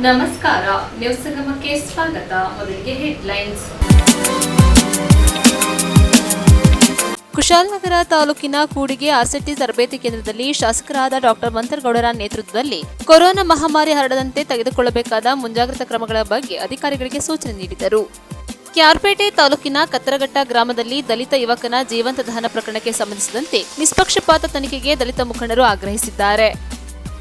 ನಮಸ್ಕಾರ, ನ್ಯೂಸ್ ಸಂಗಮಕ್ಕೆ ಸ್ವಾಗತ. ಮೊದಲಿಗೆ ಹೆಡ್ಲೈನ್ಸ್. ಕುಶಾಲನಗರ ತಾಲೂಕಿನ ಕೂಡಿಗೆ ಆರ್ಸಿಟಿ ತರಬೇತಿ ಕೇಂದ್ರದಲ್ಲಿ ಶಾಸಕರಾದ ಡಾಕ್ಟರ್ ಮಂತರಗೌಡರ ನೇತೃತ್ವದಲ್ಲಿ ಕೊರೋನಾ ಮಹಾಮಾರಿ ಹರಡದಂತೆ ತೆಗೆದುಕೊಳ್ಳಬೇಕಾದ ಮುಂಜಾಗ್ರತಾ ಕ್ರಮಗಳ ಬಗ್ಗೆ ಅಧಿಕಾರಿಗಳಿಗೆ ಸೂಚನೆ ನೀಡಿದರು. ಕ್ಯಾರ್ಪೇಟೆ ತಾಲೂಕಿನ ಕತ್ತರಘಟ್ಟ ಗ್ರಾಮದಲ್ಲಿ ದಲಿತ ಯುವಕನ ಜೀವಂತ ದಹನ ಪ್ರಕರಣಕ್ಕೆ ಸಂಬಂಧಿಸಿದಂತೆ ನಿಷ್ಪಕ್ಷಪಾತ ತನಿಖೆಗೆ ದಲಿತ ಮುಖಂಡರು ಆಗ್ರಹಿಸಿದ್ದಾರೆ.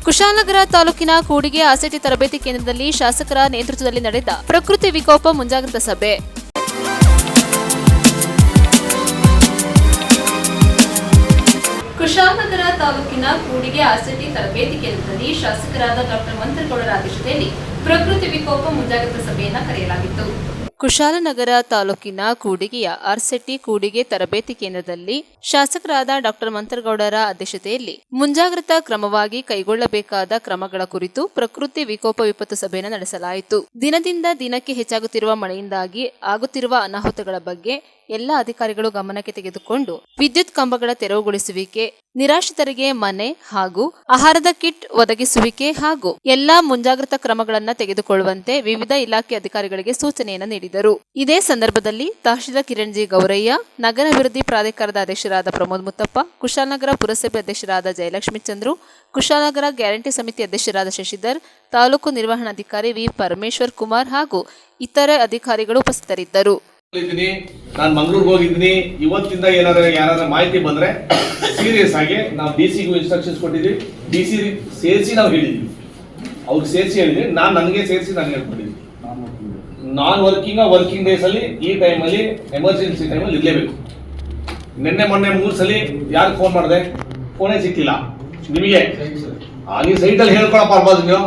ಕುಶಾಲನಗರ ತಾಲೂಕಿನ ಕೂಡಿಗೆ ಆರ್ಸಿಟಿ ತರಬೇತಿ ಕೇಂದ್ರದಲ್ಲಿ ಶಾಸಕರ ನೇತೃತ್ವದಲ್ಲಿ ನಡೆದ ಪ್ರಕೃತಿ ವಿಕೋಪ ಮುಂಜಾಗ್ರತಾ ಸಭೆ. ಕುಶಾಲನಗರ ತಾಲೂಕಿನ ಕೂಡಿಗೆ ಆರ್ಸಿಟಿ ತರಬೇತಿ ಕೇಂದ್ರದಲ್ಲಿ ಶಾಸಕರಾದ ಡಾಕ್ಟರ್ ಮಂತರಗೌಡರ ಅಧ್ಯಕ್ಷತೆಯಲ್ಲಿ ಪ್ರಕೃತಿ ವಿಕೋಪ ಮುಂಜಾಗ್ರತಾ ಸಭೆಯನ್ನು ಕರೆಯಲಾಗಿತ್ತು. ಕುಶಾಲನಗರ ತಾಲೂಕಿನ ಕೂಡಿಗೆಯ ಆರ್ಸಿಟಿ ಕೂಡಿಗೆ ತರಬೇತಿ ಕೇಂದ್ರದಲ್ಲಿ ಶಾಸಕರಾದ ಡಾಕ್ಟರ್ ಮಂತರಗೌಡರ ಅಧ್ಯಕ್ಷತೆಯಲ್ಲಿ ಮುಂಜಾಗ್ರತಾ ಕ್ರಮವಾಗಿ ಕೈಗೊಳ್ಳಬೇಕಾದ ಕ್ರಮಗಳ ಕುರಿತು ಪ್ರಕೃತಿ ವಿಕೋಪ ವಿಪತ್ತು ಸಭೆಯನ್ನು ನಡೆಸಲಾಯಿತು. ದಿನದಿಂದ ದಿನಕ್ಕೆ ಹೆಚ್ಚಾಗುತ್ತಿರುವ ಮಳೆಯಿಂದಾಗಿ ಆಗುತ್ತಿರುವ ಅನಾಹುತಗಳ ಬಗ್ಗೆ ಎಲ್ಲ ಅಧಿಕಾರಿಗಳು ಗಮನಕ್ಕೆ ತೆಗೆದುಕೊಂಡು ವಿದ್ಯುತ್ ಕಂಬಗಳ ತೆರವುಗೊಳಿಸುವಿಕೆ, ನಿರಾಶ್ರಿತರಿಗೆ ಮನೆ ಹಾಗೂ ಆಹಾರದ ಕಿಟ್ ಒದಗಿಸುವಿಕೆ ಹಾಗೂ ಎಲ್ಲಾ ಮುಂಜಾಗ್ರತಾ ಕ್ರಮಗಳನ್ನು ತೆಗೆದುಕೊಳ್ಳುವಂತೆ ವಿವಿಧ ಇಲಾಖೆ ಅಧಿಕಾರಿಗಳಿಗೆ ಸೂಚನೆಯನ್ನು ನೀಡಿದರು. ಇದೇ ಸಂದರ್ಭದಲ್ಲಿ ತಹಶೀಲ್ದಾರ್ ಕಿರಣ್ ಜಿ ಗೌರಯ್ಯ, ನಗರಾಭಿವೃದ್ಧಿ ಪ್ರಾಧಿಕಾರದ ಅಧ್ಯಕ್ಷರಾದ ಪ್ರಮೋದ್ ಮುತ್ತಪ್ಪ, ಕುಶಾಲನಗರ ಪುರಸಭೆ ಅಧ್ಯಕ್ಷರಾದ ಜಯಲಕ್ಷ್ಮಿ ಚಂದ್ರು, ಕುಶಾಲನಗರ ಗ್ಯಾರಂಟಿ ಸಮಿತಿ ಅಧ್ಯಕ್ಷರಾದ ಶಶಿಧರ್, ತಾಲೂಕು ನಿರ್ವಹಣಾಧಿಕಾರಿ ವಿ ಪರಮೇಶ್ವರ್ ಕುಮಾರ್ ಹಾಗೂ ಇತರೆ ಅಧಿಕಾರಿಗಳು ಉಪಸ್ಥಿತರಿದ್ದರು. ನಾನು ಮಂಗಳೂರಿಗೆ ಹೋಗಿದ್ದೀನಿ. ಇವತ್ತಿಂದ ಯಾರು ಮಾಹಿತಿ ಬಂದ್ರೆ ಸೀರಿಯಸ್ ಆಗಿ ನಾವು ಡಿಸಿಗೂ ಇನ್ಸ್ಟ್ರಕ್ಷನ್ಸ್ ಕೊಟ್ಟಿದ್ವಿ. ಡಿಸಿ ಸೇರಿಸಿ ನಾವು ಹೇಳಿದ್ವಿ, ಅವ್ರಿಗೆ ಸೇರಿಸಿ ಹೇಳಿದ್ವಿ. ನನಗೆ ಸೇರಿಸಿ ನಾನು ಹೇಳ್ಕೊಂಡಿದ್ವಿ. ನಾನ್ ವರ್ಕಿಂಗ್ ಡೇಸ್ ಅಲ್ಲಿ ಈ ಟೈಮಲ್ಲಿ ಎಮರ್ಜೆನ್ಸಿ ಟೈಮಲ್ಲಿ ಇರಲೇಬೇಕು. ನಿನ್ನೆ ಮೊನ್ನೆ 3 ಸಲ ಯಾರು ಫೋನ್ ಮಾಡಿದೆ, ಫೋನೇ ಸಿಕ್ಕಿಲ್ಲ ನಿಮಗೆ. ಅಲ್ಲಿ ಸೈಟಲ್ಲಿ ಹೇಳ್ಕೊಳಪ್ಪ ಅರ್ಬೋದು ನೀವು.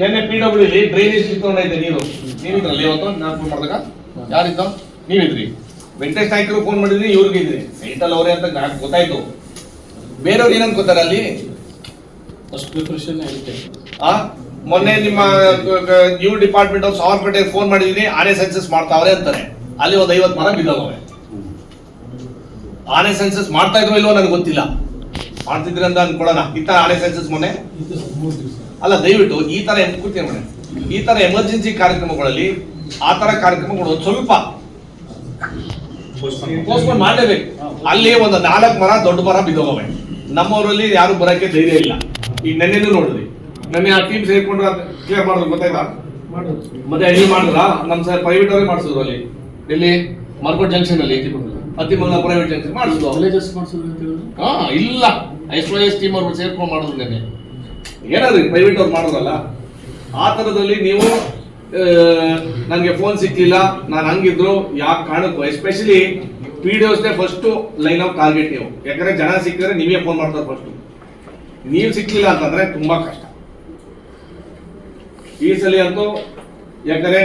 ನಿನ್ನೆ PWD ಡ್ರೈನೇಜ್ ಕಿತ್ಕೊಂಡೈತೆ ನೀವಿದ್ರಲ್ಲಿ ಇವತ್ತು ನಾನು ಫೋನ್ ಮಾಡಿದಾಗ ಯಾರಿದ್ದ? ನೀವಿದ್ರಿ. ವೆಂಕಟೇಶ್ ನಾಯ್ಕರು ಫೋನ್ ಮಾಡಿದ್ರಿ, ಇವ್ರಿಗೆ ಇದ್ರಿ. ಸೈಟಲ್ಲಿ ಅವರೇ ಅಂತ ಗೊತ್ತಾಯ್ತು. ಬೇರೆಯವ್ರು ಏನಂತ ಗೊತ್ತಾರ ಅಲ್ಲಿ ಅಷ್ಟು ಪ್ರಿಪರೇಷನ್ ಆಗುತ್ತೆ. ಮೊನ್ನೆ ನಿಮ್ಮ ನ್ಯೂ ಡಿಪಾರ್ಟ್ಮೆಂಟ್ ಆಫ್ ಸಾವರ್ಪೇಟೆ ಫೋನ್ ಮಾಡಿದೀನಿ, ಆನೆ ಸೆನ್ಸಸ್ ಮಾಡ್ತಾವ್ರೆ ಅಂತಾರೆ. ಅಲ್ಲಿ ಒಂದು 50 ಮರ ಬಿದ್ದೋಗವೆ. ಆನೆ ಸೆನ್ಸಸ್ ಮಾಡ್ತಾ ಇದ್ರು ಇಲ್ವೋ ನನಗೆ ಗೊತ್ತಿಲ್ಲ. ಮಾಡ್ತಿದ್ರಿ ಅಂತ ಅನ್ಕೊಳ್ಳೋಣ. ಈ ತರ ಆನೆ ಸೆನ್ಸಸ್ ಮೊನ್ನೆ ಅಲ್ಲ, ದಯವಿಟ್ಟು ಈ ತರ ಎಮರ್ಜೆನ್ಸಿ ಕಾರ್ಯಕ್ರಮಗಳಲ್ಲಿ ಆ ತರ ಕಾರ್ಯಕ್ರಮಗಳು ಒಂದು ಸ್ವಲ್ಪ ಪೋಸ್ಟ್ಪೋನ್ ಮಾಡಲೇಬೇಕು. ಅಲ್ಲಿ ಒಂದು 4 ಮರ ದೊಡ್ಡ ಮರ ಬಿದ್ದೋಗವೆ. ನಮ್ಮವರಲ್ಲಿ ಯಾರು ಬರಕ್ಕೆ ಧೈರ್ಯ ಇಲ್ಲ. ಈಗ ನೆನ್ನೆನೂ ನೋಡಿದ್ರಿ, ನೆನ್ನೆ ಆ ಟೀಮ್ ಸೇರ್ಕೊಂಡು ಕ್ಲಿಯರ್ ಮಾಡೋದು ಗೊತ್ತಾಯ್ತಾ? ಮತ್ತೆ ನೀವು ಮಾಡಿದ್ರ? ನಮ್ ಸರ್ ಪ್ರೈವೇಟ್ ಅವರೇ ಮಾಡಿಸಿದ್ರು. ಅಲ್ಲಿ ಎಲ್ಲಿ ಮಾರ್ಕೋಟ್ ಜಂಕ್ಷನ್ ಅಲ್ಲಿ ಅತಿಮಂಗಲ ಪ್ರೈವೇಟ್ ಜಂಕ್ಷನ್ ಮಾಡಿಸಿದ್ರು. ಇಲ್ಲ, SYS ಟೀಮ್ ಅವ್ರು ಸೇರ್ಕೊಂಡು ಮಾಡಿದ್ರು. ನೆನ್ನೆ ಏನಾದ್ರಿ ಪ್ರೈವೇಟ್ ಅವ್ರು ಮಾಡಿದ್ರಲ್ಲ, ಆ ತರದಲ್ಲಿ ನೀವು ನನಗೆ ಫೋನ್ ಸಿಕ್ಕಿಲ್ಲ, ನಾನು ಹಂಗಿದ್ರು ಯಾಕೆ ಕಾರಣಕ್ಕೂ ಎಸ್ಪೆಷಲಿ PDOಸ್ನೇ ಫಸ್ಟ್ ಲೈನ್ ಆಫ್ ಟಾರ್ಗೆಟ್ ನೀವು. ಯಾಕಂದ್ರೆ ಜನ ಸಿಕ್ಕಿದ್ರೆ ನೀವೇ ಫೋನ್ ಮಾಡ್ತಾರೆ ಫಸ್ಟ್. ನೀವು ಸಿಕ್ಕಿಲ್ಲ ಅಂತಂದ್ರೆ ತುಂಬಾ ಕಷ್ಟ. ಈ ಸಲ ಅಂತೂ ಯಾಕಂದ್ರೆ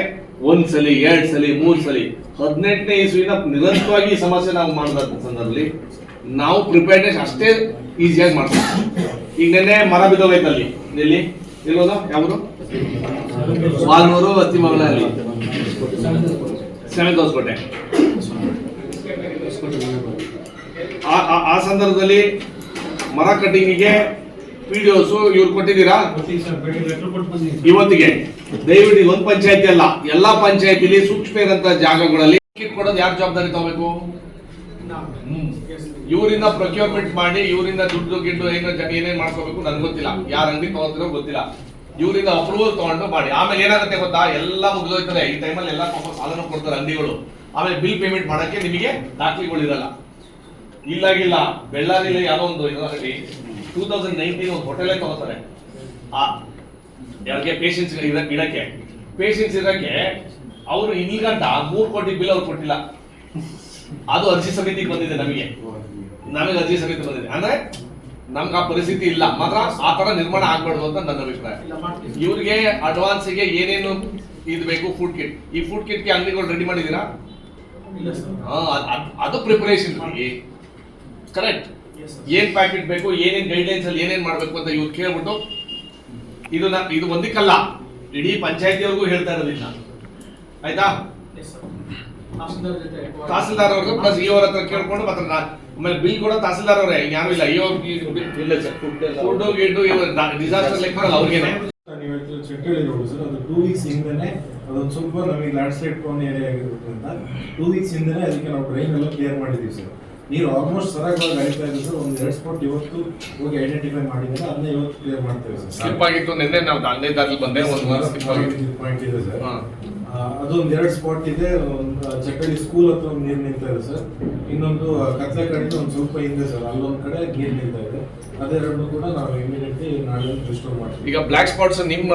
1 ಸಲ 2 ಸಲ 3 ಸಲ 18ನೇ ಇಸ್ವಿನ ನಿರಂತರವಾಗಿ ಈ ಸಮಸ್ಯೆ ನಾವು ಮಾಡಿದ ಸಂದರ್ಭದಲ್ಲಿ ನಾವು ಪ್ರಿಪೇರ್ನೆಸ್ ಅಷ್ಟೇ ಈಸಿಯಾಗಿ ಮಾಡ್ತೀವಿ. ಈಗ ನೆನ್ನೆ ಮರ ಬಿದ್ದೋಗೈತಲ್ಲಿ ಎಲ್ಲಿ ಇರೋದು ಯಾವುದು ವಾಲ್ನೂರು ಅತ್ತಿಮಂಗಲ ಅಲ್ಲಿ ಸೆವೆಂತ್ ಹೊಸಕೋಟೆ. ಆ ಸಂದರ್ಭದಲ್ಲಿ ಮರ ಕಟಿಂಗಿಗೆ PDOಸ್ ಇವ್ರು ಕೊಟ್ಟಿದ್ದೀರಾ ಇವತ್ತಿಗೆ? ದಯವಿಟ್ಟು ಒಂದು ಪಂಚಾಯತಿ ಅಲ್ಲ, ಎಲ್ಲಾ ಪಂಚಾಯತಿಲಿ ಸೂಕ್ಷ್ಮ ಇರಂತ ಜಾಗಗಳಲ್ಲಿ ಕಿಟ್ ಕೊಡೋದು ಯಾರು ಜವಾಬ್ದಾರಿ ತಗೋಬೇಕು? ಇವರಿಂದ ಪ್ರೊಕ್ಯೂರ್ಮೆಂಟ್ ಮಾಡಿ, ಇವರಿಂದ ದುಡ್ಡು ಗಿಡ್ಡು ಏನೇನ್ ಮಾಡ್ಕೋಬೇಕು ನನ್ಗೆ ಗೊತ್ತಿಲ್ಲ. ಯಾರ ಅಂಗಡಿ ತಗೋತಿರೋ ಗೊತ್ತಿಲ್ಲ. ಇವರಿಂದ ಅಪ್ರೂವಲ್ ತಗೊಂಡು ಮಾಡಿ. ಆಮೇಲೆ ಏನಾಗುತ್ತೆ ಗೊತ್ತಾ, ಎಲ್ಲ ಮುಗಿದೋಯ್ತದೆ. ಈ ಟೈಮಲ್ಲಿ ಎಲ್ಲ ಪಾಪ ಸಾಲನ ಕೊಡ್ತಾರೆ ಅಂಗಡಿಗಳು. ಆಮೇಲೆ ಬಿಲ್ ಪೇಮೆಂಟ್ ಮಾಡಕ್ಕೆ ನಿಮಗೆ ದಾಖಲೆಗಳು ಇರಲ್ಲ. ಇಲ್ಲಾಗಿಲ್ಲ, ಬೆಳ್ಳಾರಿಲಿ ಯಾರೋ ಒಂದು 2019 ಒಂದು ಹೋಟೆಲೇ ತಗೋತಾರೆ. ಯಾರಿಗೆ ಪೇಷನ್ಸ್ ಇಡಕ್ಕೆ ಅವರು ಈಗಂಟ 3 ಕೋಟಿ ಬಿಲ್ ಅವ್ರು ಕೊಟ್ಟಿಲ್ಲ. ಅದು ಅರ್ಜಿ ಸಮಿತಿಗೆ ಬಂದಿದೆ. ನಮಗೆ ಅರ್ಜಿ ಸಮಿತಿ ಬಂದಿದೆ. ಅಂದ್ರೆ ನಮ್ಗೆ ಆ ಪರಿಸ್ಥಿತಿ ಇಲ್ಲ. ಮಾತ್ರ ಆ ತರ ನಿರ್ಮಾಣ ಆಗ್ಬಾರ್ದು ಅಂತ ನನ್ನ ಅಭಿಪ್ರಾಯ. ಇವ್ರಿಗೆ ಅಡ್ವಾನ್ಸ್ ಗೆ ಏನೇನು ಇದು ಬೇಕು, ಫುಡ್ ಕಿಟ್. ಈ ಫುಡ್ ಕಿಟ್ಗೆ ಅಂಗಡಿಗಳು ರೆಡಿ ಮಾಡಿದೀರಾ? ಅದು ಪ್ರಿಪರೇಷನ್ ಕರೆಕ್ಟ್. ಏನ್ ಪ್ಯಾಕೆಟ್ ಬೇಕು, ಏನೇನ್ ಗೈಡ್ಲೈನ್ಸ್ ಅಲ್ಲಿ ಏನೇನ್ ಮಾಡ್ಬೇಕು ಅಂತ ಇವ್ರು ಕೇಳ್ಬಿಟ್ಟು, ಇದು ಒಂದಕ್ಕಲ್ಲ, ಇಡೀ ಪಂಚಾಯತಿಯವ್ರಿಗೂ ಹೇಳ್ತಾ ಇರೋದಿಲ್ಲ. ಆಯ್ತಾ? ತಹಸೀಲ್ದಾರ್ ಅವ್ರಿಗೆ ಪ್ಲಸ್ ಇ ಅವ್ರ ಹತ್ರ ಕೇಳ್ಕೊಂಡು ಮತ್ತೆ ಆಮೇಲೆ ಬಿಲ್ ಕೂಡ ತಹಸೀಲ್ದಾರ್ ಅವರೇ, ಯಾರು ಇಲ್ಲ. ಇ ಫುಡ್ ಗಿಡ್ಡು ಡಿಸಾಸ್ಟರ್ ಲೆಕ್ಕ ಅವ್ರಿಗೇನೆ ಚಕ್ಕಳ್ಳಿ ರೋಡ್ ಸರ್, ಅದು 2 ವೀಕ್ಸ್ ಹಿಂದೆನೆ ಅದೊಂದು ಸ್ವಲ್ಪ ನಮಗೆ ಲ್ಯಾಂಡ್ ಸ್ಲೈಡ್ ಪ್ರೋನ್ ಏರಿಯಾ ಆಗಿರೋದ್ರಿಂದ 2 ವೀಕ್ಸ್ ಹಿಂದೆನೆ ಅದಕ್ಕೆ ನಾವು ಡ್ರೈನ್ ಎಲ್ಲ ಕ್ಲಿಯರ್ ಮಾಡಿದ್ದೀವಿ ಸರ್. ನೀರು ಆಲ್ಮೋಸ್ಟ್ ಸರಾಗವಾಗಿ ಹರಿತಾ ಇದೆ ಸರ್. ಒಂದು 2 ಸ್ಪಾಟ್ ಇವತ್ತು ಹೋಗಿ ಐಡೆಂಟಿಫೈ ಮಾಡಿದ್ರೆ ಅದನ್ನ ಇವತ್ತು ಕ್ಲಿಯರ್ ಮಾಡ್ತೇವೆ ಸರ್. ಸ್ಲಿಪ್ ಆಗಿತ್ತು ನಿನ್ನೆ ನಾವು ಹದಿನೈದು ದಾರಿ ಬಂದೆ ಒಂದು ಸ್ಲಿಪ್ ಆಗಿತ್ತು ಪಾಯಿಂಟ್ ಇದೆ ಸರ್. ಅದೊಂದು 2 ಸ್ಪಾಟ್ ಇದೆ. ಒಂದು ಚಕ್ಕಳ್ಳಿ ಸ್ಕೂಲ್ ಹತ್ರ ಒಂದು ನೀರು ನಿಲ್ತಾ ಇದೆ ಸರ್. ಇನ್ನೊಂದು ಕತ್ಲೆ ಕಡೆಯಿಂದ ಒಂದು ಸ್ವಲ್ಪ ಹಿಂದೆ ಸರ್, ಅಲ್ಲೊಂದು ಕಡೆ ನೀರು ನಿಲ್ತಾ ಇದೆ. ಅದೆರಡನ್ನು ಕೂಡ ನಾವು ಇಮಿಡಿಯೇಟ್ಲಿ ನಾಳೆ ರಿಸ್ಟೋರ್ ಮಾಡ್ತೀವಿ. ಈಗ ಬ್ಲಾಕ್ ಸ್ಪಾಟ್ಸ್ ನಿಮ್ಮ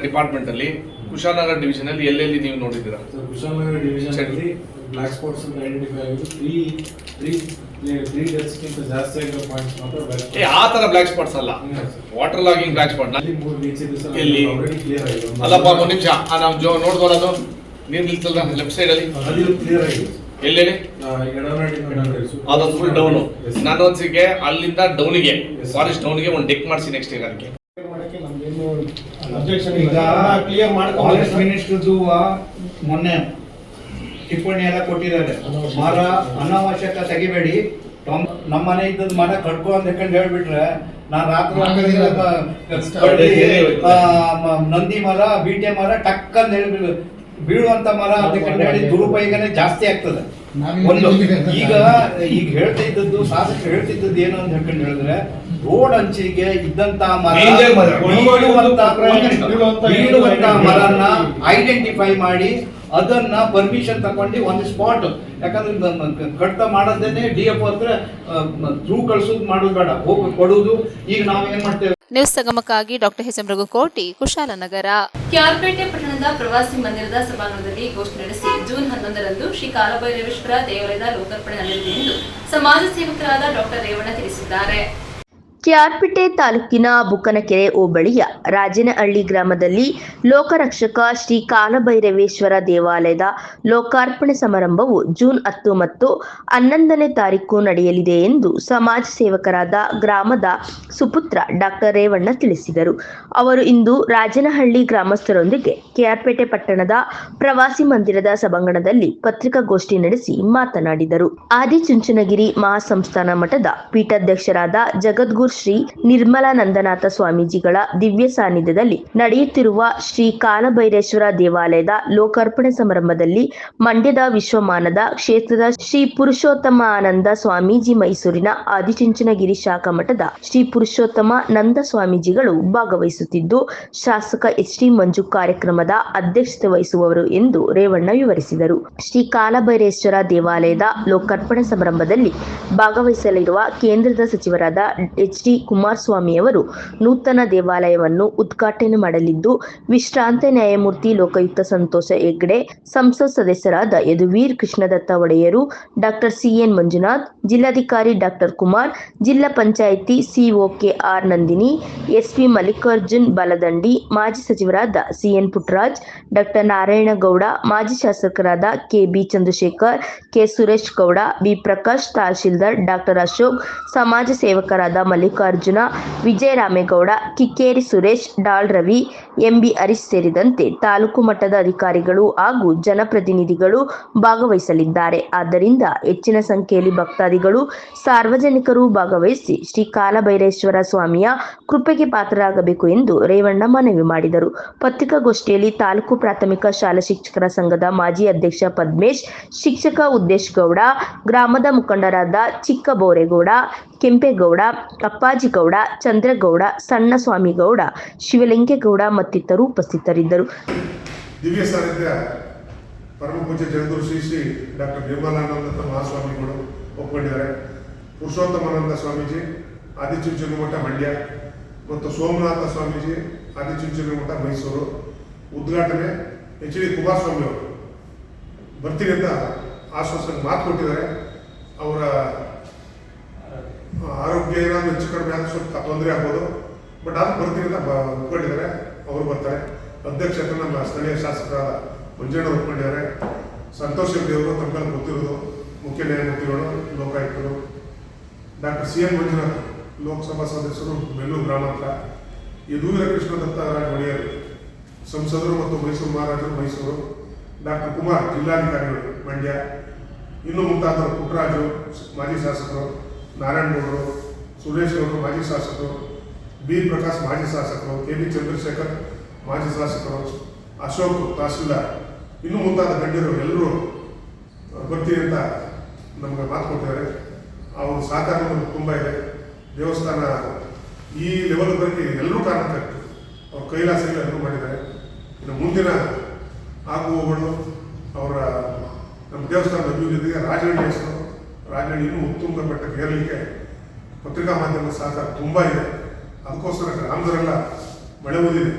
ಡಿಪಾರ್ಟ್ಮೆಂಟ್ ಅಲ್ಲಿ ಕುಶಾಲನಗರ ಡಿವಿಷನ್ ಅಲ್ಲಿ ಎಲ್ಲೆಲ್ಲಿ ನೀವು ನೋಡಿದ್ದೀರಾ ಸರ್? ಕುಶಾಲನಗರ ಡಿವಿಷನ್ ಅಲ್ಲಿ ಬ್ಲಾಕ್ ಸ್ಪಾಟ್ಸ್ ಅಂತ ಐಡೆಂಟಿಫೈ ಆಗಿದ್ದು 3 ಡೇಸ್ಗಿಂತ ಜಾಸ್ತಿ ಆಗಿರೋ ಪಾಯಿಂಟ್ಸ್ ಮಾತ್ರ ಆ ತರ ಬ್ಲಾಕ್ ಸ್ಪಾಟ್ಸ್ ಅಲ್ಲ, water logging black spot. 3 beach ಇದೆ ಸರ್, ಎಲ್ಲಿ ಆಲ್ರೆಡಿ ಕ್ಲಿಯರ್ ಆಗಿದೆ. ಅಲ್ಲಪ್ಪ ಒಂದು ನಿಮಿಷ, ನಾವು ನೋಡ್ಬೋದದು ನೀರು ನಿಲ್ತಲ್ಲ ಲೆಫ್ಟ್ ಸೈಡ್ ಅಲ್ಲಿ, ಅದು ಕ್ಲಿಯರ್ ಆಗಿದೆ ಎಲ್ಲೆಲ್ಲಿ ಎಡನಾಡಿ ಅದೊಂದು ಫುಲ್ ಡೌನ್. ನನ್ನ ಅನ್ಸಿಕೆ ಅಲ್ಲಿಂದ ಡೌನಿಗೆ ಫಾರೆಸ್ಟ್ ಡೌನ್ಗೆ ಒಂದು ಡೆಕ್ ಮಾಡಿಸಿ ನೆಕ್ಸ್ಟ್ ಈಗ ಅದಕ್ಕೆ ಫಾರೆಸ್ಟ್ ಮಿನಿಸ್ಟರ್ದು ಮೊನ್ನೆ ಟಿಪ್ಪಣಿ ಎಲ್ಲ ಕೊಟ್ಟಿದ್ದಾರೆ. ಮರ ಅನಾವಶ್ಯಕ ತೆಗಿಬೇಡಿ, ನಮ್ಮ ಮನೆ ಇದ್ದದ್ದು ಮರ ಕಡ್ಕೊ ಅಂತ ಹೇಳ್ಬಿಟ್ರೆ ನಾನು ರಾತ್ರಿ ನಂದಿ ಮರ ಬೀಟೆ ಮರ ಟಕ್ ಅಂತ ಹೇಳಿ ಬೀಳುವಂತ ಮರ ಅಂತ ಹೇಳಿ ದುರುಪಯೋಗನೇ ಜಾಸ್ತಿ ಆಗ್ತದೆ. ಒಂದು ಈಗ ಹೇಳ್ತಾ ಇದ್ದದ್ದು ಶಾಸಕರು ಹೇಳ್ತಿದ್ದದ್ದು ಏನು ಅಂತ ಹೇಳ್ಕೊಂಡು ಹೇಳಿದ್ರೆ, ರೋಡ್ ಅಂಚಿಗೆ ಇದ್ದಂತ ಮರ ಬೀಳುವಂತ ಮರನ್ನ ಐಡೆಂಟಿಫೈ ಮಾಡಿ ಅದನ್ನ ಪರ್ಮಿಷನ್ ತಗೊಂಡು ಒಂದು ಸ್ಪಾಟ್, ಯಾಕಂದ್ರೆ ಕಟ್ಟ ಮಾಡೋದೇನೆ DF ಹತ್ರ ಥ್ರೂ ಕಳ್ಸೋದು ಮಾಡೋದು ಬೇಡ, ಹೋಗಿ ಕೊಡುವುದು. ಈಗ ನಾವು ಏನ್ ಮಾಡ್ತೇವೆ. ನ್ಯೂಸ್ ಸಂಗಮಕ್ಕಾಗಿ doctor S M Raghukoti, Kushalnagar. ಕ್ಯಾರ್ಪೇಟೆ ಪಟ್ಟಣದ ಪ್ರವಾಸಿ ಮಂದಿರದ ಸಭಾಂಗಣದಲ್ಲಿ ಗೋಷ್ಠಿ ನಡೆಸಿ ಜೂನ್ 11ರಂದು ಶ್ರೀ ಕಾಲಭೈರವೇಶ್ವರ ದೇವಾಲಯದ ಲೋಕಾರ್ಪಣೆ ನಡೆಯಲಿದೆ ಎಂದು ಸಮಾಜ ಸೇವಕರಾದ ಡಾಕ್ಟರ್ ರೇವಣ್ಣ ತಿಳಿಸಿದ್ದಾರೆ. ಕ್ಯಾರ್ಪೇಟೆ ತಾಲೂಕಿನ ಬುಕ್ಕನಕೆರೆ ಹೋಬಳಿಯ ರಾಜನಹಳ್ಳಿ ಗ್ರಾಮದಲ್ಲಿ ಲೋಕರಕ್ಷಕ ಶ್ರೀ ಕಾಲಭೈರವೇಶ್ವರ ದೇವಾಲಯದ ಲೋಕಾರ್ಪಣೆ ಸಮಾರಂಭವು ಜೂನ್ 10 ಮತ್ತು 11ನೇ ತಾರೀಕು ನಡೆಯಲಿದೆ ಎಂದು ಸಮಾಜ ಸೇವಕರಾದ ಗ್ರಾಮದ ಸುಪುತ್ರ ಡಾಕ್ಟರ್ ರೇವಣ್ಣ ತಿಳಿಸಿದರು. ಅವರು ಇಂದು ರಾಜನಹಳ್ಳಿ ಗ್ರಾಮಸ್ಥರೊಂದಿಗೆ ಕ್ಯಾರ್ಪೇಟೆ ಪಟ್ಟಣದ ಪ್ರವಾಸಿ ಮಂದಿರದ ಸಭಾಂಗಣದಲ್ಲಿ ಪತ್ರಿಕಾಗೋಷ್ಠಿ ನಡೆಸಿ ಮಾತನಾಡಿದರು. ಆದಿಚುಂಚನಗಿರಿ ಮಹಾಸಂಸ್ಥಾನ ಮಠದ ಪೀಠಾಧ್ಯಕ್ಷರಾದ ಜಗದ್ಗುರು ಶ್ರೀ ನಿರ್ಮಲಾನಂದನಾಥ ಸ್ವಾಮೀಜಿಗಳ ದಿವ್ಯ ಸಾನ್ನಿಧ್ಯದಲ್ಲಿ ನಡೆಯುತ್ತಿರುವ ಶ್ರೀ ಕಾಲಭೈರೇಶ್ವರ ದೇವಾಲಯದ ಲೋಕಾರ್ಪಣೆ ಸಮಾರಂಭದಲ್ಲಿ ಮಂಡ್ಯದ ವಿಶ್ವಮಾನದ ಕ್ಷೇತ್ರದ ಶ್ರೀ ಪುರುಷೋತ್ತಮಾನಂದ ಸ್ವಾಮೀಜಿ, ಮೈಸೂರಿನ ಆದಿಚುಂಚನಗಿರಿ ಶಾಖಾ ಮಠದ ಶ್ರೀ ಪುರುಷೋತ್ತಮ ನಂದ ಸ್ವಾಮೀಜಿಗಳು ಭಾಗವಹಿಸುತ್ತಿದ್ದು, ಶಾಸಕ HT ಮಂಜು ಕಾರ್ಯಕ್ರಮದ ಅಧ್ಯಕ್ಷತೆ ವಹಿಸುವವರು ಎಂದು ರೇವಣ್ಣ ವಿವರಿಸಿದರು. ಶ್ರೀ ಕಾಲಭೈರೇಶ್ವರ ದೇವಾಲಯದ ಲೋಕಾರ್ಪಣೆ ಸಮಾರಂಭದಲ್ಲಿ ಭಾಗವಹಿಸಲಿರುವ ಕೇಂದ್ರದ ಸಚಿವರಾದ HT ಕುಮಾರಸ್ವಾಮಿ ಅವರು ನೂತನ ದೇವಾಲಯವನ್ನು ಉದ್ಘಾಟನೆ ಮಾಡಲಿದ್ದು, ವಿಶ್ರಾಂತ ನ್ಯಾಯಮೂರ್ತಿ ಲೋಕಾಯುಕ್ತ ಸಂತೋಷ ಹೆಗ್ಡೆ, ಸಂಸತ್ ಸದಸ್ಯರಾದ ಯದುವೀರ್ ಕೃಷ್ಣದತ್ತ ಒಡೆಯರು, ಡಾಕ್ಟರ್ CN ಮಂಜುನಾಥ್, ಜಿಲ್ಲಾಧಿಕಾರಿ ಡಾಕ್ಟರ್ ಕುಮಾರ್, ಜಿಲ್ಲಾ ಪಂಚಾಯಿತಿ COKR ನಂದಿನಿ, SP ಮಲ್ಲಿಕಾರ್ಜುನ್ ಬಾಲದಂಡಿ, ಮಾಜಿ ಸಚಿವರಾದ CN ಪುಟ್ಟರಾಜ್, ಡಾಕ್ಟರ್ ನಾರಾಯಣಗೌಡ, ಮಾಜಿ ಶಾಸಕರಾದ KB Chandrashekar, K Suresh Gowda, B Prakash, tahsildar doctor Ashok, ಸಮಾಜ ಸೇವಕರಾದ ಮಲ್ಲಿಕಾರ್ಜುನ, ವಿಜಯರಾಮೇಗೌಡ, ಕಿಕ್ಕೇರಿ ಸುರೇಶ್, ಡಾಳ್ ರವಿ, MB ಹರೀಶ್ ಸೇರಿದಂತೆ ತಾಲೂಕು ಮಟ್ಟದ ಅಧಿಕಾರಿಗಳು ಹಾಗೂ ಜನಪ್ರತಿನಿಧಿಗಳು ಭಾಗವಹಿಸಲಿದ್ದಾರೆ. ಆದ್ದರಿಂದ ಹೆಚ್ಚಿನ ಸಂಖ್ಯೆಯಲ್ಲಿ ಭಕ್ತಾದಿಗಳು, ಸಾರ್ವಜನಿಕರು ಭಾಗವಹಿಸಿ ಶ್ರೀ ಕಾಲಭೈರೇಶ್ವರ ಸ್ವಾಮಿಯ ಕೃಪೆಗೆ ಪಾತ್ರರಾಗಬೇಕು ಎಂದು ರೇವಣ್ಣ ಮನವಿ ಮಾಡಿದರು. ಪತ್ರಿಕಾಗೋಷ್ಠಿಯಲ್ಲಿ ತಾಲೂಕು ಪ್ರಾಥಮಿಕ ಶಾಲಾ ಶಿಕ್ಷಕರ ಸಂಘದ ಮಾಜಿ ಅಧ್ಯಕ್ಷ ಪದ್ಮೇಶ್, ಶಿಕ್ಷಕ ಉದ್ದೇಶ್ ಗೌಡ, ಗ್ರಾಮದ ಮುಖಂಡರಾದ ಚಿಕ್ಕಬೋರೇಗೌಡ, ಕೆಂಪೇಗೌಡ, ಅಪ್ಪಾಜಿಗೌಡ, ಚಂದ್ರಗೌಡ, ಸಣ್ಣ ಸ್ವಾಮಿಗೌಡ, ಶಿವಲಿಂಗೇಗೌಡ ಮತ್ತಿತರರು ಉಪಸ್ಥಿತರಿದ್ದರು. ದಿವ್ಯ ಸಾನ್ನಿಧ್ಯ ಪರಮ ಪೂಜ್ಯ ಜಗದ್ಗುರು ಶ್ರೀ ಶ್ರೀ ಡಾಕ್ಟರ್ ನಿರ್ಮಲಾನಂದ ಮಹಾಸ್ವಾಮಿಗಳು ಒಪ್ಪಿಕೊಂಡಿದ್ದಾರೆ. ಪುರುಷೋತ್ತಮಾನಂದ ಸ್ವಾಮೀಜಿ ಆದಿಚುಂಚನಗಿರಿ ಮಠ ಮಂಡ್ಯ ಮತ್ತು ಸೋಮನಾಥ ಸ್ವಾಮೀಜಿ ಆದಿಚುಂಚನಗಿರಿ ಮಠ ಮೈಸೂರು ಉದ್ಘಾಟನೆ HD ಕುಮಾರಸ್ವಾಮಿ ಅವರು ಬರ್ತೀನಿ ಅಂತ ಆಶ್ವಾಸನೆ ಮಾತು ಕೊಟ್ಟಿದ್ದಾರೆ. ಅವರ ಆರೋಗ್ಯ ಏನಾದರೂ ಹೆಚ್ಚು ಕಡಿಮೆ ಆದ ಸ್ವಲ್ಪ ತೊಂದರೆ ಆಗ್ಬೋದು, ಬಟ್ ಅದು ಬರ್ತೀನಿ ಅಂತ ಒಪ್ಕೊಂಡಿದ್ದಾರೆ. ಅವರು ಬರ್ತಾರೆ. ಅಧ್ಯಕ್ಷತೆ ನಮ್ಮ ಸ್ಥಳೀಯ ಶಾಸಕರಾದ ಮಂಜಣ್ಣ ಒಪ್ಕೊಂಡಿದ್ದಾರೆ. ಸಂತೋಷ್ ಹೆಗ್ಡೆ ಅವರು ತಮ್ಮಲ್ಲಿ ಗೊತ್ತಿರೋದು ಮುಖ್ಯ ನ್ಯಾಯಮೂರ್ತಿಗಳು, ಲೋಕಾಯುಕ್ತರು, ಡಾಕ್ಟರ್ CN ಮಂಜುನಾಥ್ ಲೋಕಸಭಾ ಸದಸ್ಯರು ಬೆಂಗಳೂರು ಗ್ರಾಮಾಂತರ, ಯದುವೀರ ಕೃಷ್ಣದತ್ತ ಒಡೆಯರು ಸಂಸದರು ಮತ್ತು ಮೈಸೂರು ಮಹಾರಾಜರು ಮೈಸೂರು, ಡಾಕ್ಟರ್ ಕುಮಾರ್ ಜಿಲ್ಲಾಧಿಕಾರಿಗಳು ಮಂಡ್ಯ, ಇನ್ನು ಮುಂತಾದವರು ಪುಟ್ಟರಾಜು ಮಾಜಿ ಶಾಸಕರು, ನಾರಾಯಣಗೌಡರು, ಸುರೇಶ್ ಗೌಡರು ಮಾಜಿ ಶಾಸಕರು, B ಪ್ರಕಾಶ್ ಮಾಜಿ ಶಾಸಕರು, KB ಚಂದ್ರಶೇಖರ್ ಮಾಜಿ ಶಾಸಕರು, ಅಶೋಕ್ ತಹಸೀಲ್ದಾರ್, ಇನ್ನೂ ಮುಂತಾದ ಗಣ್ಯರು ಎಲ್ಲರೂ ಬರ್ತೀವಿ ಅಂತ ನಮಗೆ ಮಾತು ಕೊಟ್ಟಿದ್ದಾರೆ. ಅವ್ರ ಸಹಕಾರ ನಮಗೆ ತುಂಬ ಇದೆ. ದೇವಸ್ಥಾನ ಈ ಲೆವೆಲ್ ಬರೋಕ್ಕೆ ಎಲ್ಲರೂ ಕಾರಣಕ್ಕಾಗ್ತದೆ. ಅವ್ರ ಕೈಲಾಸಗಳು ಎಲ್ಲರೂ ಮಾಡಿದ್ದಾರೆ. ಇನ್ನು ಮುಂದಿನ ಆಗುವಗಳು ಅವರ ನಮ್ಮ ದೇವಸ್ಥಾನದ ಅಭಿವೃದ್ಧಿಗೆ ರಾಜಹಳ್ಳಿ ಹೆಸರು, ರಾಜಹಳ್ಳಿ ಇನ್ನೂ ಉತ್ತುಂಗ ಮಟ್ಟಕ್ಕೆ ಏರಲಿಕ್ಕೆ ಪತ್ರಿಕಾ ಮಾಧ್ಯಮದ ಸಹಕಾರ ತುಂಬ ಇದೆ. ಅದಕ್ಕೋಸ್ಕರ ಗ್ರಾಮದವರೆಲ್ಲ ಮಳೆ ಓದಿದೆ.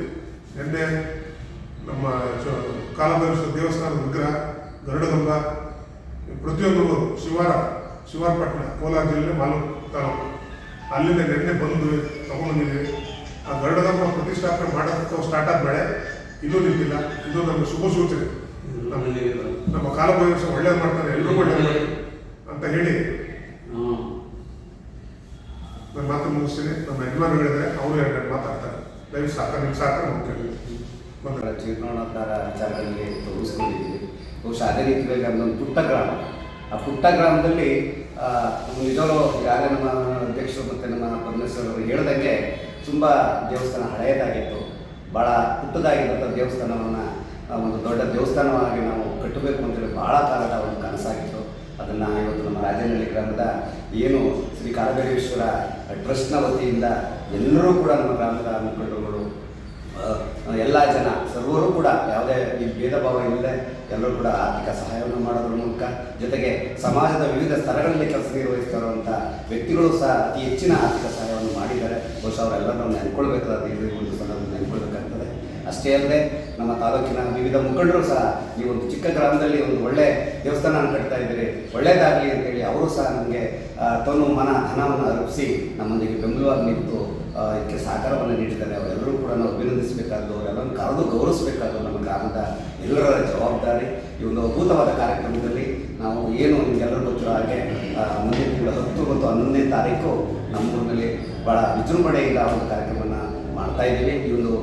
ನಿನ್ನೆ ನಮ್ಮ ಕಾಲಭೈರೇಶ್ವರ ದೇವಸ್ಥಾನದ ವಿಗ್ರಹ, ಗರುಡಗಂಬ, ಪ್ರತಿಯೊಂದು ಶಿವಾರಪಟ್ಟಣ, ಕೋಲಾರ ಜಿಲ್ಲೆ ಮಾಲೂರು ತಾಲೂಕು, ಅಲ್ಲಿಂದ ನಿನ್ನೆ ಬಂದು ತಗೊಂಡ್ಬಂದಿದ್ದೀವಿ. ಆ ಗರುಡಗಂಬ ಪ್ರತಿಷ್ಠಾಪನೆ ಮಾಡೋದಕ್ಕೆ ಸ್ಟಾರ್ಟ್ ಆದ ಮಳೆ ಇನ್ನೂ ನಿಂತಿಲ್ಲ. ಇದು ನಮ್ಮ ಶುಭ ಸೂಚನೆ. ನಮ್ಮ ಕಾಲಭೈರೇಶ್ವರ ಒಳ್ಳೇದು ಮಾಡ್ತಾರೆ, ಎಲ್ಲರೂ ಒಳ್ಳೇದು ಮಾಡಿ ಅಂತ ಹೇಳಿ ನನ್ನ ಮಾತು ಮುಗಿಸ್ತೀನಿ. ನಮ್ಮ ಯಜಮಾನಗಳಿದ್ದಾರೆ, ಅವರು ಎರಡು ಮಾತಾಡ್ತಾರೆ. ದಯವಿಟ್ಟು ಸಾಕ ನಿಮ್ಮ ಸಹಕಾರ ಮುಖ್ಯ. ಜೀರ್ಣೋದ್ಧಾರ ವಿಚಾರಗಳಲ್ಲಿ ತೊಡಗಿಸ್ಕೊಂಡಿದ್ದೀವಿ. ಬಹುಶಃ ಅದೇ ರೀತಿಯಲ್ಲಿ ನಮ್ಮದೊಂದು ಪುಟ್ಟ ಗ್ರಾಮ. ಆ ಪುಟ್ಟ ಗ್ರಾಮದಲ್ಲಿ ನಿಜವಾಗ್ಲೂ ಯಾರೇ ನಮ್ಮ ಅಧ್ಯಕ್ಷರು ಮತ್ತು ನಮ್ಮ ಪರಮೇಶ್ವರ್ ಅವರು ಹೇಳ್ದಂಗೆ ತುಂಬ ದೇವಸ್ಥಾನ ಹಳೆಯದಾಗಿತ್ತು. ಭಾಳ ಪುಟ್ಟದಾಗಿದ್ದಂಥ ದೇವಸ್ಥಾನವನ್ನು ಒಂದು ದೊಡ್ಡ ದೇವಸ್ಥಾನವಾಗಿ ನಾವು ಕಟ್ಟಬೇಕು ಅಂತೇಳಿ ಭಾಳ ಕಾಲದ ಒಂದು ಕನಸಾಗಿತ್ತು. ಅದನ್ನು ಇವತ್ತು ನಮ್ಮ ರಾಜನಹಳ್ಳಿ ಗ್ರಾಮದ ಏನು ಶ್ರೀ ಕಾಲಭೈರೇಶ್ವರ ಟ್ರಸ್ಟ್ನ ವತಿಯಿಂದ ಎಲ್ಲರೂ ಕೂಡ ನಮ್ಮ ಗ್ರಾಮದ ಮುಖಂಡರುಗಳು, ಎಲ್ಲ ಜನ ಸರ್ವರು ಕೂಡ ಯಾವುದೇ ಈ ಭೇದ ಭಾವ ಇಲ್ಲದೆ ಎಲ್ಲರೂ ಕೂಡ ಆರ್ಥಿಕ ಸಹಾಯವನ್ನು ಮಾಡೋದ್ರ ಮೂಲಕ, ಜೊತೆಗೆ ಸಮಾಜದ ವಿವಿಧ ಸ್ತರಗಳಲ್ಲಿ ಕೆಲಸ ನಿರ್ವಹಿಸ್ತಾ ಇರುವಂಥ ವ್ಯಕ್ತಿಗಳು ಸಹ ಅತಿ ಹೆಚ್ಚಿನ ಆರ್ಥಿಕ ಸಹಾಯವನ್ನು ಮಾಡಿದ್ದಾರೆ. ಬಹುಶಃ ಅವರೆಲ್ಲರೂ ನೆನ್ಕೊಳ್ಬೇಕಾದ ಈ ಒಂದು ಸಂದರ್ಭದಲ್ಲಿ ನೆನ್ಕೊಳ್ಬೇಕಾಗ್ತದೆ. ಅಷ್ಟೇ ಅಲ್ಲದೆ ನಮ್ಮ ತಾಲೂಕಿನ ವಿವಿಧ ಮುಖಂಡರು ಸಹ ಈ ಒಂದು ಚಿಕ್ಕ ಗ್ರಾಮದಲ್ಲಿ ಒಂದು ಒಳ್ಳೆ ದೇವಸ್ಥಾನ ಕಟ್ತಾ ಇದ್ದೀರಿ, ಒಳ್ಳೆಯದಾಗಲಿ ಅಂತೇಳಿ ಅವರು ಸಹ ನಮಗೆ ತನು ಮನ ಧನವನ್ನು ಅರ್ಪಿಸಿ ನಮ್ಮೊಂದಿಗೆ ಬೆಂಬಲವಾಗಿ ನಿಂತು ಇದಕ್ಕೆ ಸಹಕಾರವನ್ನು ನೀಡಿದ್ದಾರೆ. ಅವರೆಲ್ಲರೂ ಕೂಡ ನಾವು ಅಭಿನಂದಿಸಬೇಕಾದ್ದು, ಅವರೆಲ್ಲರೂ ಕರೆದು ಗೌರವಿಸಬೇಕಾದ್ದು ನಮ್ಮ ಗ್ರಾಮದ ಎಲ್ಲರ ಜವಾಬ್ದಾರಿ. ಈ ಒಂದು ಅದ್ಭುತವಾದ ಕಾರ್ಯಕ್ರಮದಲ್ಲಿ ನಾವು ಏನು ನಿಮಗೆಲ್ಲರೂ ಗೊತ್ತಿರೋ ಹಾಗೆ ಮುಂದಿನ ತಿಂಗಳ 10 ಮತ್ತು 11ನೇ ತಾರೀಕು ನಮ್ಮೂರಿನಲ್ಲಿ ಭಾಳ ವಿಜೃಂಭಣೆಯಿಂದ ಒಂದು ಕಾರ್ಯಕ್ರಮವನ್ನು ಮಾಡ್ತಾ ಇದ್ದೀವಿ. ಈ ಒಂದು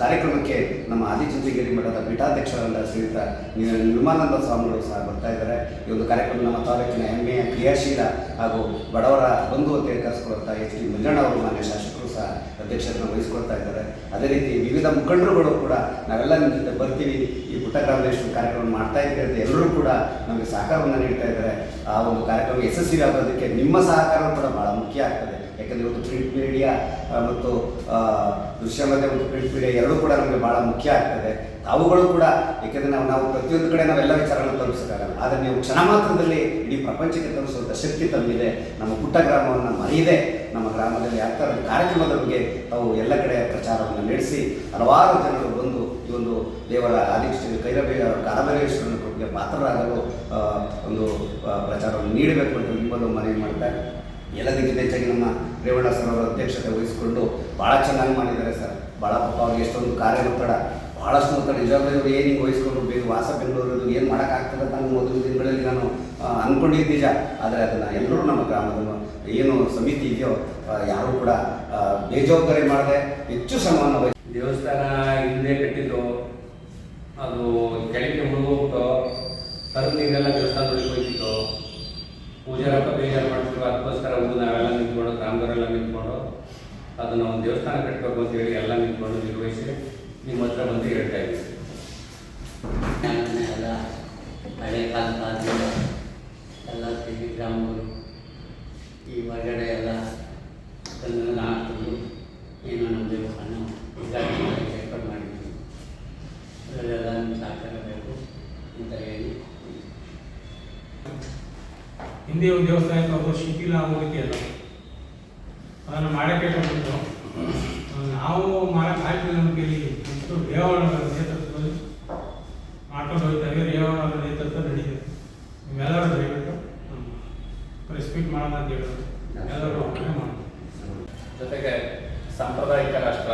ಕಾರ್ಯಕ್ರಮಕ್ಕೆ ನಮ್ಮ ಆದಿಚುಂಚನಗಿರಿ ಮಠದ ಪೀಠಾಧ್ಯಕ್ಷರಾದ ಶ್ರೀಯುತ ನಿರ್ಮಲಾನಂದ ಸ್ವಾಮಿಗಳು ಸಹ ಬರ್ತಾ ಇದ್ದಾರೆ. ಈ ಒಂದು ಕಾರ್ಯಕ್ರಮ ನಮ್ಮ ತಾಲೂಕಿನ ಹೆಮ್ಮೆಯ ಕ್ರಿಯಾಶೀಲ ಹಾಗೂ ಬಡವರ ಬಂಧು ಅಂತ ಕರೆಸ್ಕೊಳ್ತಾ ಎಚ್ ಡಿ ಮಂಜಣ್ಣ ಅವರು ಮಾನ್ಯ ಶಾಸಕರು ಸಹ ಅಧ್ಯಕ್ಷರನ್ನು ವಹಿಸ್ಕೊಳ್ತಾ ಇದ್ದಾರೆ. ಅದೇ ರೀತಿ ವಿವಿಧ ಮುಖಂಡರುಗಳು ಕೂಡ ನಾವೆಲ್ಲ ನಿಮ್ಮ ಜೊತೆ ಬರ್ತೀವಿ, ಈ ಪುಟ್ಟ ಗ್ರಾಮದಲ್ಲಿ ಕಾರ್ಯಕ್ರಮ ಮಾಡ್ತಾ ಇದ್ದೀವಿ ಅಂತ ಎಲ್ಲರೂ ಕೂಡ ನಮಗೆ ಸಹಕಾರವನ್ನು ನೀಡ್ತಾ ಇದ್ದಾರೆ. ಆ ಒಂದು ಕಾರ್ಯಕ್ರಮ ಯಶಸ್ವಿ ಆಗೋದಕ್ಕೆ ನಿಮ್ಮ ಸಹಕಾರ ಕೂಡ ಭಾಳ ಮುಖ್ಯ ಆಗ್ತದೆ. ಯಾಕಂದರೆ ಇವತ್ತು ಪ್ರಿಂಟ್ ಮೀಡಿಯಾ ಮತ್ತು ದೃಶ್ಯ ಮಾಧ್ಯಮ ಮತ್ತು ಪ್ರಿಂಟ್ ಮೀಡಿಯಾ ಎರಡೂ ಕೂಡ ನಮಗೆ ಭಾಳ ಮುಖ್ಯ ಆಗ್ತದೆ. ಅವುಗಳು ಕೂಡ ಏಕೆಂದರೆ ನಾವು ಪ್ರತಿಯೊಂದು ಕಡೆ ನಾವೆಲ್ಲ ವಿಚಾರಗಳನ್ನು ತಲುಪಿಸೋಕ್ಕಾಗಲ್ಲ. ಆದರೆ ನೀವು ಕ್ಷಣ ಮಾತ್ರದಲ್ಲಿ ಇಡೀ ಪ್ರಪಂಚಕ್ಕೆ ತಲುಪಿಸುವಂಥ ಶಕ್ತಿ ತಮ್ಮಿದೆ. ನಮ್ಮ ಪುಟ್ಟ ಗ್ರಾಮವನ್ನು ಮರೆಯದೆ ನಮ್ಮ ಗ್ರಾಮದಲ್ಲಿ ಆಗ್ತಾ ಇರೋ ಕಾರ್ಯಕ್ರಮದ ಬಗ್ಗೆ ತಾವು ಎಲ್ಲ ಕಡೆ ಪ್ರಚಾರವನ್ನು ನಡೆಸಿ ಹಲವಾರು ಜನರು ಬಂದು ಈ ಒಂದು ದೇವರ ಕಾಲಭೈರೇಶ್ವರನ ಕೃಪೆಗೆ ಪಾತ್ರರಾಗಲು ಒಂದು ಪ್ರಚಾರವನ್ನು ನೀಡಬೇಕು ಅಂತ ನಿಮ್ಮದು ಮನವಿ ಮಾಡ್ತಾರೆ. ಎಲ್ಲದಕ್ಕಿಂತ ಹೆಚ್ಚಾಗಿ ನಮ್ಮ ರೇವಣ್ಣ ಸರ್ ಅವರ ಅಧ್ಯಕ್ಷತೆ ವಹಿಸಿಕೊಂಡು ಭಾಳ ಚೆನ್ನಾಗಿ ಮಾಡಿದ್ದಾರೆ ಸರ್. ಭಾಳ ಪಾಪ ಅವ್ರಿಗೆ ಎಷ್ಟೊಂದು ಕಾರ್ಯೊತ್ತಡ, ಭಾಳಷ್ಟು ಒತ್ತಡ. ನಿಜವಾಗ್ಲೂ ಏನು ಹಿಂಗೆ ವಹಿಸ್ಕೊಂಡು ಬೇಗ ವಾಸ ಬೆಂಗಳೂರು ಏನು ಮಾಡೋಕ್ಕಾಗ್ತದೆ ಅಂತ ನಾನು ಮೊದಲ ದಿನಗಳಲ್ಲಿ ನಾನು ಅಂದ್ಕೊಂಡಿದ್ದು ನಿಜ. ಆದರೆ ಅದನ್ನು ಎಲ್ಲರೂ ನಮ್ಮ ಗ್ರಾಮದ ಏನು ಸಮಿತಿ ಇದೆಯೋ ಯಾರೂ ಕೂಡ ಬೇಜವಾಬ್ದಾರಿ ಮಾಡದೆ ಹೆಚ್ಚು ಶ್ರಮವನ್ನು ದೇವಸ್ಥಾನ ಹಿಂದೆ ಕಟ್ಟಿದ್ದು ಅದು ಕೆಳಗೆ ಮುಳುಗೋಗ್ಬಿಟ್ಟು ತರು ನೀರೆಲ್ಲ ದೇವಸ್ಥಾನದೊಳಗೆ ಹೋಗ್ತಿತ್ತು. ಪೂಜಾರಪ್ಪ ಬೇಜಾರು ಮಾಡ್ತಿದ್ರು. ಅದಕ್ಕೋಸ್ಕರ ನಾವೆಲ್ಲ ನಿಂತ್ಕೊಂಡು, ಗ್ರಾಮದವರೆಲ್ಲ ನಿಂತ್ಕೊಂಡು ಅದನ್ನು ಒಂದು ದೇವಸ್ಥಾನ ಕಟ್ಟಬೇಕು ಅಂತೇಳಿ ಎಲ್ಲ ನಿಂತ್ಕೊಂಡು ನಿರ್ವಹಿಸಿ ನಿಮ್ಮ ಹತ್ರ ಬಂದು ಹೇಳ್ತಾ ಇದ್ದೀವಿ. ಎಲ್ಲ ಹಳೆ ಕಾಲದ ಎಲ್ಲ ತಿರುಗಿ ಗ್ರಾಮಗಳು ಈ ಹೊರಗಡೆ ಎಲ್ಲ ಕಲ್ಲನ್ನು ಹಾಕ್ತಿದ್ದು ಏನೋ ನಮ್ಮ ದೇವಸ್ಥಾನ ಏರ್ಪಾಡು ಮಾಡಿದ್ವಿ. ಅದರಲ್ಲೆಲ್ಲ ನಿಮ್ಮ ಸಹಕಾರ ಬೇಕು ಅಂತ ಹೇಳಿ ಹಿಂದೆ ಒಂದು ದೇವಸ್ಥಾನ ಇತ್ತು, ಅದು ಶಿಥಿಲ ಆಗೋಗಿದೆಯಲ್ಲ, ಅದನ್ನು ಮಾಡೋಕ್ಕೆ ಕೊಟ್ಟಿದ್ದು ನಾವು ಮಾಡೋಕ್ಕೆ ಆಗ್ತಿಲ್ಲ. ನಮಗೆ ಇಷ್ಟು ದೇವರ ನೇತೃತ್ವದಲ್ಲಿ ಮಾಡ್ಕೊಂಡು ಹೋಗ್ತಾಯಿದ್ದೀವಿ. ದೇವರ ನೇತೃತ್ವ ನಡೀತದೆ. ನೀವೆಲ್ಲರೂ ದಯವಿಟ್ಟು ರೆಸ್ಪೆಕ್ಟ್ ಮಾಡೋಣ ಅಂತ ಹೇಳಿದ್ರು. ಎಲ್ಲರೂ ಒಬ್ಬನೇ ಮಾಡೋದು. ಜೊತೆಗೆ ಸಾಂಪ್ರದಾಯಿಕ ರಾಷ್ಟ್ರ,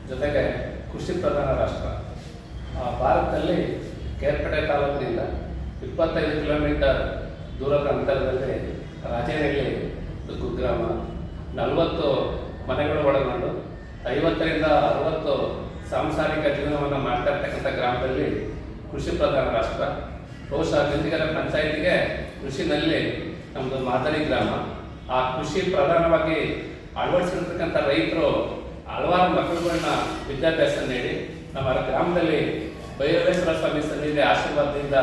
ಜೊತೆಗೆ ಕೃಷಿ ಪ್ರಧಾನ ರಾಷ್ಟ್ರ. ಭಾರತದಲ್ಲಿ ಕೇರ್ಪೇಟೆ ತಾಲೂಕಿನಿಂದ 25 ಕಿಲೋಮೀಟರ್ ದೂರದ ಅಂತರದಲ್ಲಿ ರಾಜನಹಳ್ಳಿ ಕುಗ್ರಾಮ 40 ಮನೆಗಳು ಒಳಗೊಂಡು 50ರಿಂದ 60 ಸಾಂಸಾರಿಕ ಜೀವನವನ್ನು ಮಾಡ್ತಾ ಇರ್ತಕ್ಕಂಥ ಗ್ರಾಮದಲ್ಲಿ ಕೃಷಿ ಪ್ರಧಾನ ರಾಷ್ಟ್ರ. ಬಹುಶಃ ಗಂಜಿಗರ ಪಂಚಾಯಿತಿಗೆ ಕೃಷಿನಲ್ಲಿ ನಮ್ಮದು ಮಾದರಿ ಗ್ರಾಮ. ಆ ಕೃಷಿ ಪ್ರಧಾನವಾಗಿ ಅಳವಡಿಸಿರ್ತಕ್ಕಂಥ ರೈತರು ಹಲವಾರು ಮಕ್ಕಳುಗಳನ್ನ ವಿದ್ಯಾಭ್ಯಾಸ ನೀಡಿ ನಮ್ಮ ಗ್ರಾಮದಲ್ಲಿ ಭೈರವೇಶ್ವರ ಸ್ವಾಮಿ ಸನ್ನಿಧಿ ಆಶೀರ್ವಾದದಿಂದ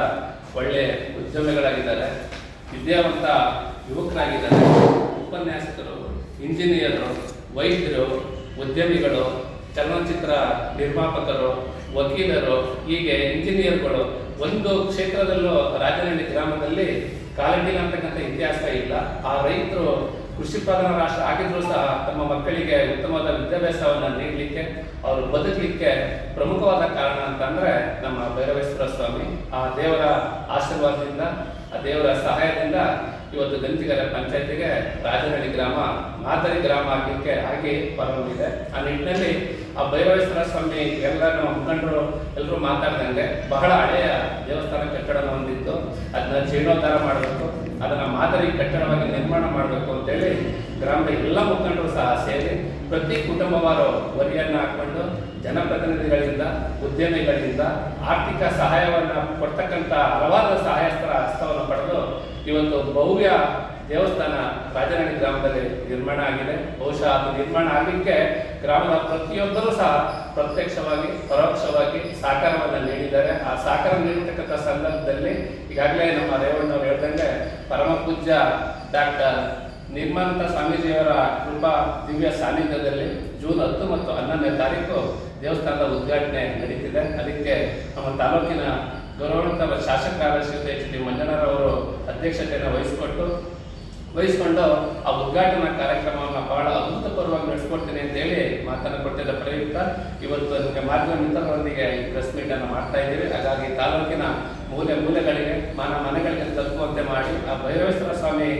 ಒಳ್ಳೆ ಉದ್ಯಮಿಗಳಾಗಿದ್ದಾರೆ, ವಿದ್ಯಾವಂತ ಯುವಕರಾಗಿದ್ದಾರೆ, ಉಪನ್ಯಾಸಕರು, ಇಂಜಿನಿಯರು, ವೈದ್ಯರು, ಉದ್ಯಮಿಗಳು, ಚಲನಚಿತ್ರ ನಿರ್ಮಾಪಕರು, ವಕೀಲರು, ಹೀಗೆ ಇಂಜಿನಿಯರ್ಗಳು ಒಂದು ಕ್ಷೇತ್ರದಲ್ಲೂ ರಾಜನಹಳ್ಳಿ ಗ್ರಾಮದಲ್ಲಿ ಕಾಲಡಿಲ್ಲ ಅಂತಕ್ಕಂಥ ಇತಿಹಾಸ ಇಲ್ಲ. ಆ ರೈತರು ಕೃಷಿ ಪ್ರಧಾನ ರಾಷ್ಟ್ರ ಆಗಿದ್ರೂ ಸಹ ತಮ್ಮ ಮಕ್ಕಳಿಗೆ ಉತ್ತಮವಾದ ವಿದ್ಯಾಭ್ಯಾಸವನ್ನು ನೀಡಲಿಕ್ಕೆ, ಅವರು ಬದುಕಲಿಕ್ಕೆ ಪ್ರಮುಖವಾದ ಕಾರಣ ಅಂತಂದ್ರೆ ನಮ್ಮ ಭೈರವೇಶ್ವರ ಸ್ವಾಮಿ. ಆ ದೇವರ ಆಶೀರ್ವಾದದಿಂದ, ಆ ದೇವರ ಸಹಾಯದಿಂದ ಇವತ್ತು ಗಂಜಿಗರ ಪಂಚಾಯತಿಗೆ ರಾಜನಹಳ್ಳಿ ಗ್ರಾಮ ಮಾದರಿ ಗ್ರಾಮ ಆಗಿ ಹೊರಹೊಮ್ಮಿದೆ. ಆ ನಿಟ್ಟಿನಲ್ಲಿ ಆ ಭೈರವೇಶ್ವರ ಸ್ವಾಮಿ ಎಲ್ಲರೂ ಮುಖಂಡರು ಎಲ್ಲರೂ ಮಾತಾಡ್ದಂಗೆ ಬಹಳ ಹಳೆಯ ದೇವಸ್ಥಾನ ಕಟ್ಟಡ ಹೊಂದಿತ್ತು, ಅದನ್ನ ಜೀರ್ಣೋದ್ಧಾರ ಮಾಡಬೇಕು, ಅದನ್ನ ಮಾದರಿ ಕಟ್ಟಡವಾಗಿ ನಿರ್ಮಾಣ ಮಾಡಬೇಕು ಅಂತೇಳಿ ಗ್ರಾಮದ ಎಲ್ಲ ಮುಖಂಡರು ಸಹ ಸೇರಿ ಪ್ರತಿ ಕುಟುಂಬವಾರು ವರಿಯನ್ನು ಹಾಕೊಂಡು ಜನಪ್ರತಿನಿಧಿಗಳಿಂದ, ಉದ್ಯಮಿಗಳಿಂದ ಆರ್ಥಿಕ ಸಹಾಯವನ್ನು ಕೊಡ್ತಕ್ಕಂಥ ಹಲವಾರು ಸಹಾಯಸ್ಥರ ಹಸ್ತವನ್ನು ಪಡೆದು ಇವತ್ತು ಭವ್ಯ ದೇವಸ್ಥಾನ ರಾಜನಹಳ್ಳಿ ಗ್ರಾಮದಲ್ಲಿ ನಿರ್ಮಾಣ ಆಗಿದೆ. ಬಹುಶಃ ಅದು ನಿರ್ಮಾಣ ಆಗಲಿಕ್ಕೆ ಗ್ರಾಮದ ಪ್ರತಿಯೊಬ್ಬರೂ ಸಹ ಪ್ರತ್ಯಕ್ಷವಾಗಿ ಪರೋಕ್ಷವಾಗಿ ಸಹಕಾರವನ್ನು ನೀಡಿದ್ದಾರೆ. ಆ ಸಹಕಾರ ನೀಡತಕ್ಕಂಥ ಸಂದರ್ಭದಲ್ಲಿ ಈಗಾಗಲೇ ನಮ್ಮ ರೇವಣ್ಣವರು ಹೇಳ್ದಂಗೆ ಪರಮ ಪೂಜ್ಯ ಡಾಕ್ಟರ್ ನಿರ್ಮಾಂತ ಸ್ವಾಮೀಜಿಯವರ ಕೃಪಾ ದಿವ್ಯ ಸಾನ್ನಿಧ್ಯದಲ್ಲಿ ಜೂನ್ 10 ಮತ್ತು 11ನೇ ತಾರೀಕು ದೇವಸ್ಥಾನದ ಉದ್ಘಾಟನೆ ನಡೀತಿದೆ. ಅದಕ್ಕೆ ನಮ್ಮ ತಾಲೂಕಿನ ಗೌರವಾನ್ವಿತ ಶಾಸಕರಾದ ಶ್ರೀ ಎಚ್.ಡಿ. ಮಂಜಣ್ಣರವರು ಅಧ್ಯಕ್ಷತೆಯನ್ನು ವಹಿಸಿಕೊಂಡು ಆ ಉದ್ಘಾಟನಾ ಕಾರ್ಯಕ್ರಮವನ್ನು ಬಹಳ ಅಭೂತಪೂರ್ವವಾಗಿ ನಡೆಸ್ಕೊಡ್ತೀನಿ ಅಂತ ಹೇಳಿ ಮಾತನ್ನು ಕೊಟ್ಟಿದ್ದ ಪ್ರಯುಕ್ತ ಇವತ್ತು ನಿಮಗೆ ಮಾಧ್ಯಮ ಮಿತ್ರರೊಂದಿಗೆ ಈ ಪ್ರೆಸ್ ಮೀಟ್ ಅನ್ನು ಮಾಡ್ತಾ ಇದ್ದೀವಿ. ಹಾಗಾಗಿ ತಾಲೂಕಿನ ಮೂಲೆಗಳಿಗೆ ಮನೆಗಳಿಗೆ ತಲುಪುವಂತೆ ಮಾಡಿ ಆ ಭೈರವೇಶ್ವರ ಸ್ವಾಮಿ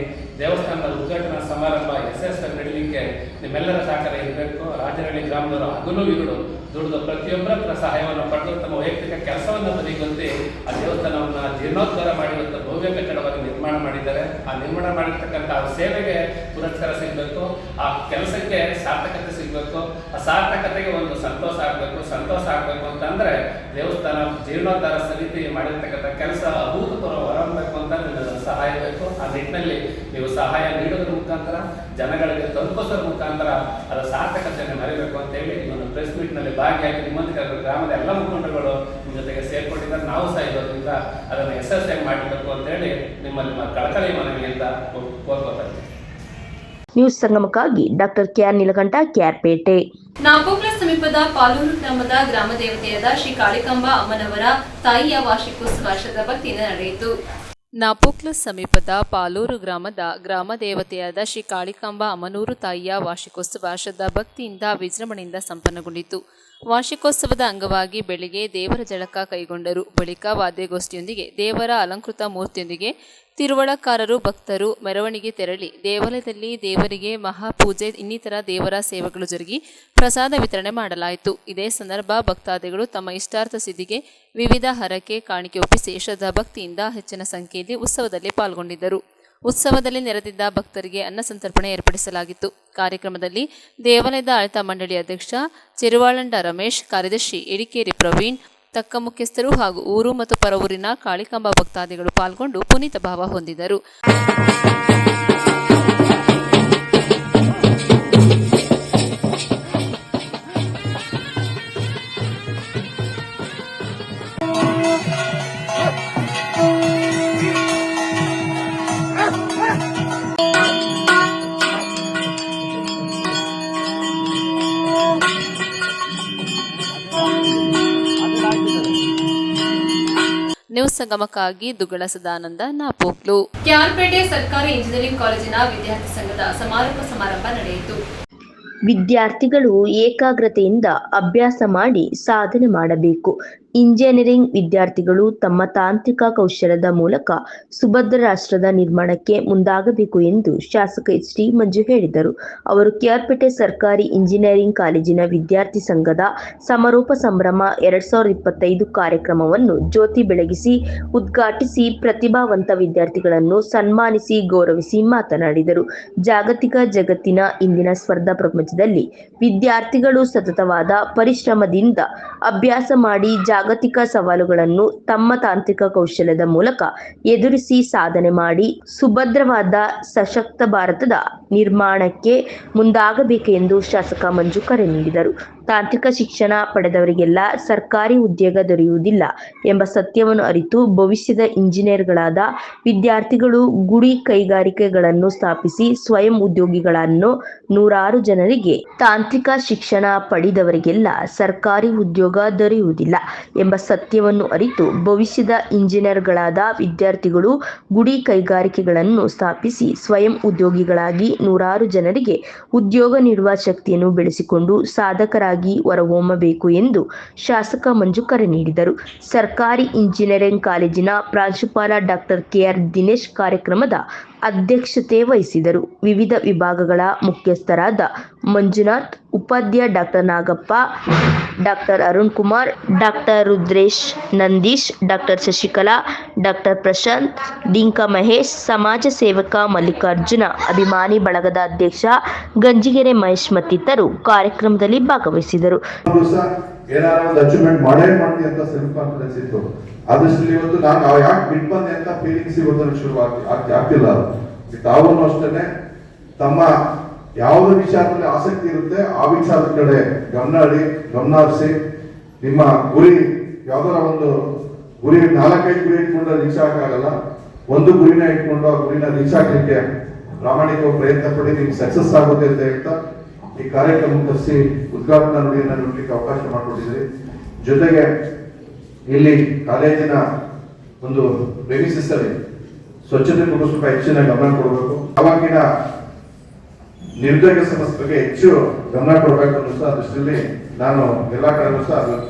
ದೇವಸ್ಥಾನದ ಉದ್ಘಾಟನಾ ಸಮಾರಂಭ ಯಶಸ್ವಿಯಾಗಿ ನಡೀಲಿಕ್ಕೆ ನಿಮ್ಮೆಲ್ಲರ ಸಹಕಾರ ಇರಬೇಕು. ರಾಜನಹಳ್ಳಿ ಗ್ರಾಮದವರು ಹಗಲು ಇರುಳು ದುಡಿದು ಪ್ರತಿಯೊಬ್ಬರ ಸಹಾಯವನ್ನು ಪಡೆದು ತಮ್ಮ ವೈಯಕ್ತಿಕ ಕೆಲಸವನ್ನು ಬದಿಗೊತ್ತಿ ಆ ದೇವಸ್ಥಾನವನ್ನು ಜೀರ್ಣೋದ್ಧಾರ ಮಾಡಿ ಇವತ್ತು ಭವ್ಯ ಕಟ್ಟಡವಾಗಿ ನಿರ್ಮಾಣ ಮಾಡಿದ್ದಾರೆ. ಆ ನಿರ್ಮಾಣ ಮಾಡಿರ್ತಕ್ಕಂಥ ಸೇವೆಗೆ ಪುರಸ್ಕಾರ ಸಿಗಬೇಕು, ಆ ಕೆಲಸಕ್ಕೆ ಸಾರ್ಥಕತೆ ಸಿಗಬೇಕು, ಆ ಸಾರ್ಥಕತೆಗೆ ಒಂದು ಸಂತೋಷ ಆಗಬೇಕು ಅಂತಂದ್ರೆ ದೇವಸ್ಥಾನ ಜೀರ್ಣೋದ್ಧಾರ ಸಮಿತಿ ಮಾಡಿರ್ತಕ್ಕಂಥ ಕೆಲಸ ಅಭೂತಪೂರ್ವ ಹೊರಬೇಕು ಅಂತ ಸಹಾಯ ಬೇಕು. ಆ ನಿಟ್ಟಿನಲ್ಲಿ ನೀವು ಸಹಾಯ ನೀಡೋದ್ರ ಮುಖಾಂತರ, ಜನಗಳಿಗೆ ತಲುಪಿಸೋದ್ರ ಮುಖಾಂತರ ಅದರ ಸಾರ್ಥಕತೆಯನ್ನು ಮರಿಬೇಕು ಅಂತ ಹೇಳಿ ಒಂದು ಪ್ರೆಸ್ ಮೀಟ್ ನಲ್ಲಿ ಭಾಗಿಯಾಗಿ ನಿಮ್ಮೊಂದಿಗೆ ಗ್ರಾಮದ ಎಲ್ಲ ಮುಖಂಡರುಗಳು ನಿಮ್ಮ ಜೊತೆಗೆ ಸೇರ್ಕೊಂಡಿದ್ದಾರೆ. ನಾವು ಸಹ ಇರೋದ್ರಿಂದ ಅದನ್ನು ಯಶಸ್ವಿಯಾಗಿ ಮಾಡಬೇಕು ಅಂತ ಹೇಳಿ ನಿಮ್ಮಲ್ಲಿ ಕಳಕಳಿ ಮನವಿಯಿಂದ ಕೋರ್ಕೋತಾ ಇದ್ದೀವಿ. ನ್ಯೂಸ್ ಸಂಗಮಕ್ಕಾಗಿ ಡಾಕ್ಟರ್ ಕೆ.ಆರ್. ನೀಲಕಂಠ, ಕ್ಯಾರ್ಪೇಟೆ. ನಾಪೋಕ್ಲ ಸಮೀಪದ ಪಾಲೂರು ಗ್ರಾಮದ ಗ್ರಾಮ ದೇವತೆಯಾದ ಶ್ರೀ ಕಾಳಿಕಾಂಬಾ ಅಮ್ಮನವರ ತಾಯಿಯ ವಾರ್ಷಿಕೋತ್ಸವ ಭಕ್ತಿಯಿಂದ ನಡೆಯಿತು. ನಾಪೋಕ್ಲ ಸಮೀಪದ ಪಾಲೂರು ಗ್ರಾಮದ ಗ್ರಾಮ ದೇವತೆಯಾದ ಶ್ರೀ ಕಾಳಿಕಾಂಬಾ ಅಮ್ಮನೂರು ತಾಯಿಯ ವಾರ್ಷಿಕೋತ್ಸವ ಶ್ರದ್ಧಾ ಭಕ್ತಿಯಿಂದ ವಿಜೃಂಭಣೆಯಿಂದ ಸಂಪನ್ನಗೊಂಡಿತು. ವಾರ್ಷಿಕೋತ್ಸವದ ಅಂಗವಾಗಿ ಬೆಳಿಗ್ಗೆ ದೇವರ ಜಳಕ ಕೈಗೊಂಡರು. ಬಳಿಕ ವಾದ್ಯಗೋಷ್ಠಿಯೊಂದಿಗೆ ದೇವರ ಅಲಂಕೃತ ಮೂರ್ತಿಯೊಂದಿಗೆ ತಿರುವಳಕಾರರು ಭಕ್ತರು ಮೆರವಣಿಗೆ ತೆರಳಿ ದೇವಾಲಯದಲ್ಲಿ ದೇವರಿಗೆ ಮಹಾಪೂಜೆ ಇನ್ನಿತರ ದೇವರ ಸೇವೆಗಳು ಜರುಗಿ ಪ್ರಸಾದ ವಿತರಣೆ ಮಾಡಲಾಯಿತು. ಇದೇ ಸಂದರ್ಭ ಭಕ್ತಾದಿಗಳು ತಮ್ಮ ಇಷ್ಟಾರ್ಥ ಸಿದ್ಧಿಗೆ ವಿವಿಧ ಹರಕೆ ಕಾಣಿಕೆ ಒಪ್ಪಿಸಿ ಶ್ರದ್ಧಾ ಭಕ್ತಿಯಿಂದ ಹೆಚ್ಚಿನ ಸಂಖ್ಯೆಯಲ್ಲಿ ಉತ್ಸವದಲ್ಲಿ ಪಾಲ್ಗೊಂಡಿದ್ದರು. ಉತ್ಸವದಲ್ಲಿ ನೆರೆದಿದ್ದ ಭಕ್ತರಿಗೆ ಅನ್ನ ಸಂತರ್ಪಣೆ ಏರ್ಪಡಿಸಲಾಗಿತ್ತು. ಕಾರ್ಯಕ್ರಮದಲ್ಲಿ ದೇವಾಲಯದ ಆಡಳಿತ ಮಂಡಳಿ ಅಧ್ಯಕ್ಷ ಚೆರುವಾಳಂಡ ರಮೇಶ್, ಕಾರ್ಯದರ್ಶಿ ಎಡಿಕೇರಿ ಪ್ರವೀಣ್, ತಕ್ಕ ಮುಖ್ಯಸ್ಥರು ಹಾಗೂ ಊರು ಮತ್ತು ಪರವೂರಿನ ಕಾಳಿಕಾಂಬಾ ಭಕ್ತಾದಿಗಳು ಪಾಲ್ಗೊಂಡು ಪುನೀತ ಭಾವ ಹೊಂದಿದರು. ನ್ಯೂಸ್ ಸಂಗಮಕ್ಕಾಗಿ ದುಗ್ಗಳ ಸದಾನಂದ, ನಾಪೋಕ್ಲು. ಕ್ಯಾರ್ಪೇಟೆ ಸರ್ಕಾರಿ ಇಂಜಿನಿಯರಿಂಗ್ ಕಾಲೇಜಿನ ವಿದ್ಯಾರ್ಥಿ ಸಂಘದ ಸಮಾರೋಪ ಸಮಾರಂಭ ನಡೆಯಿತು. ವಿದ್ಯಾರ್ಥಿಗಳು ಏಕಾಗ್ರತೆಯಿಂದ ಅಭ್ಯಾಸ ಮಾಡಿ ಸಾಧನೆ ಮಾಡಬೇಕು. ಇಂಜಿನಿಯರಿಂಗ್ ವಿದ್ಯಾರ್ಥಿಗಳು ತಮ್ಮ ತಾಂತ್ರಿಕ ಕೌಶಲ್ಯದ ಮೂಲಕ ಸುಭದ್ರ ರಾಷ್ಟ್ರದ ನಿರ್ಮಾಣಕ್ಕೆ ಮುಂದಾಗಬೇಕು ಎಂದು ಶಾಸಕ ಎಚ್.ಡಿ. ಮಂಜು ಹೇಳಿದರು. ಅವರು ಕ್ಯಾರ್ಪೇಟೆ ಸರ್ಕಾರಿ ಇಂಜಿನಿಯರಿಂಗ್ ಕಾಲೇಜಿನ ವಿದ್ಯಾರ್ಥಿ ಸಂಘದ ಸಮಾರೋಪ ಸಂಭ್ರಮ 2025 ಕಾರ್ಯಕ್ರಮವನ್ನು ಜ್ಯೋತಿ ಬೆಳಗಿಸಿ ಉದ್ಘಾಟಿಸಿ ಪ್ರತಿಭಾವಂತ ವಿದ್ಯಾರ್ಥಿಗಳನ್ನು ಸನ್ಮಾನಿಸಿ ಗೌರವಿಸಿ ಮಾತನಾಡಿದರು. ಜಾಗತಿಕ ಜಗತ್ತಿನ ಇಂದಿನ ಸ್ಪರ್ಧಾ ಪ್ರಪಂಚದಲ್ಲಿ ವಿದ್ಯಾರ್ಥಿಗಳು ಸತತವಾದ ಪರಿಶ್ರಮದಿಂದ ಅಭ್ಯಾಸ ಮಾಡಿ ಜಾಗತಿಕ ಸವಾಲುಗಳನ್ನು ತಮ್ಮ ತಾಂತ್ರಿಕ ಕೌಶಲ್ಯದ ಮೂಲಕ ಎದುರಿಸಿ ಸಾಧನೆ ಮಾಡಿ ಸುಭದ್ರವಾದ ಸಶಕ್ತ ಭಾರತದ ನಿರ್ಮಾಣಕ್ಕೆ ಮುಂದಾಗಬೇಕೆಂದು ಶಾಸಕ ಮಂಜು ಕರೆ ನೀಡಿದರು. ತಾಂತ್ರಿಕ ಶಿಕ್ಷಣ ಪಡೆದವರಿಗೆಲ್ಲ ಸರ್ಕಾರಿ ಉದ್ಯೋಗ ದೊರೆಯುವುದಿಲ್ಲ ಎಂಬ ಸತ್ಯವನ್ನು ಅರಿತು ಭವಿಷ್ಯದ ಇಂಜಿನಿಯರ್ಗಳಾದ ವಿದ್ಯಾರ್ಥಿಗಳು ಗುಡಿ ಕೈಗಾರಿಕೆಗಳನ್ನು ಸ್ಥಾಪಿಸಿ ಸ್ವಯಂ ಉದ್ಯೋಗಿಗಳನ್ನು ನೂರಾರು ಜನರಿಗೆ ತಾಂತ್ರಿಕ ಶಿಕ್ಷಣ ಪಡೆದವರಿಗೆಲ್ಲ ಸರ್ಕಾರಿ ಉದ್ಯೋಗ ದೊರೆಯುವುದಿಲ್ಲ ಎಂಬ ಸತ್ಯವನ್ನು ಅರಿತು ಭವಿಷ್ಯದ ಇಂಜಿನಿಯರ್ಗಳಾದ ವಿದ್ಯಾರ್ಥಿಗಳು ಗುಡಿ ಕೈಗಾರಿಕೆಗಳನ್ನು ಸ್ಥಾಪಿಸಿ ಸ್ವಯಂ ಉದ್ಯೋಗಿಗಳಾಗಿ ನೂರಾರು ಜನರಿಗೆ ಉದ್ಯೋಗ ನೀಡುವ ಶಕ್ತಿಯನ್ನು ಬೆಳೆಸಿಕೊಂಡು ಸಾಧಕರಾಗಿ ಹೊರಹೊಮ್ಮಬೇಕು ಎಂದು ಶಾಸಕ ಮಂಜು ಕರೆ ನೀಡಿದರು. ಸರ್ಕಾರಿ ಇಂಜಿನಿಯರಿಂಗ್ ಕಾಲೇಜಿನ ಪ್ರಾಂಶುಪಾಲ ಡಾಕ್ಟರ್ KR ದಿನೇಶ್ ಕಾರ್ಯಕ್ರಮದ ಅಧ್ಯಕ್ಷತೆ ವಹಿಸಿದರು. ವಿವಿಧ ವಿಭಾಗಗಳ ಮುಖ್ಯಸ್ಥರಾದ Manjunath, Upadhyaya doctor Nagappa, doctor Arun Kumar, doctor Rudresh, Nandish, doctor Shashikala, doctor Prashanth, Dinka Mahesh, ಸಮಾಜ ಸೇವಕ ಮಲ್ಲಿಕಾರ್ಜುನ, ಅಭಿಮಾನಿ ಬಳಗದ ಅಧ್ಯಕ್ಷ ಗಂಜಿಗೆರೆ ಮಹೇಶ್ ಮತ್ತಿತರರು ಕಾರ್ಯಕ್ರಮದಲ್ಲಿ ಭಾಗವಹಿಸಿದರು. ಏನಾರ ಒಂದು ಅಚೀವ್ಮೆಂಟ್ ಮಾಡೇ ಮಾಡ್ತೀವಿ ಅಂತ ಸೆಲ್ಫ್ ಕಾನ್ಫಿಡೆನ್ಸ್ ಇತ್ತು. ಆದಷ್ಟು ಇವತ್ತು ನಾನು ಯಾಕೆ ಬಿಟ್ಟು ಬಂದೆ ಅಂತ ಫೀಲಿಂಗ್ಸ್ ಇವತ್ತು ಶುರು ಆಗ್ತಿಲ್ಲ. ತಾವು ಅಷ್ಟೇ ತಮ್ಮ ಯಾವುದೇ ವಿಚಾರದಲ್ಲಿ ಆಸಕ್ತಿ ಇರುತ್ತೆ ಆ ವಿಚಾರದ ಕಡೆ ಗಮನ ಹರಿಸಿ ನಿಮ್ಮ ಗುರಿ ಯಾವ್ದಾರ ಒಂದು ಗುರಿ 4-5 ಗುರಿ ಇಟ್ಕೊಂಡು ರೀಚ್ ಆಗಲ್ಲ. ಒಂದು ಗುರಿನ ಇಟ್ಕೊಂಡು ಆ ಗುರಿನ ರೀಚ್ ಆಗ್ಲಿಕ್ಕೆ ಪ್ರಾಮಾಣಿಕ ಪ್ರಯತ್ನ ಪಡಿ, ನಿಮ್ಗೆ ಸಕ್ಸಸ್ ಆಗುತ್ತೆ ಅಂತ ಹೇಳ್ತಾ ಈ ಕಾರ್ಯಕ್ರಮ ಕರೆಸಿ ಉದ್ಘಾಟನಾ ನುಡಿಯನ್ನು ನೋಡ್ಲಿಕ್ಕೆ ಅವಕಾಶ ಮಾಡಿಕೊಟ್ಟಿದ್ರಿ. ಜೊತೆಗೆ ಇಲ್ಲಿ ಕಾಲೇಜಿನ ಒಂದು ಪ್ರೆಮಿಸಸ್ ಅಲ್ಲಿ ಸ್ವಚ್ಛತೆ ಬಗ್ಗೆ ಸ್ವಲ್ಪ ಹೆಚ್ಚಿನ ಗಮನ ಕೊಡಬೇಕು. ಅವಾಗಿನ ನಿರ್ದೋಗ ಸಮಸ್ಯೆ ಬಗ್ಗೆ ಹೆಚ್ಚು ಗಮನ ಕೊಡಬೇಕು ಅನ್ನೋ ಸಹ ದೃಷ್ಟಿಯಲ್ಲಿ ನಾನು ಎಲ್ಲಾ ಕಡೆಗೂ ಸಹ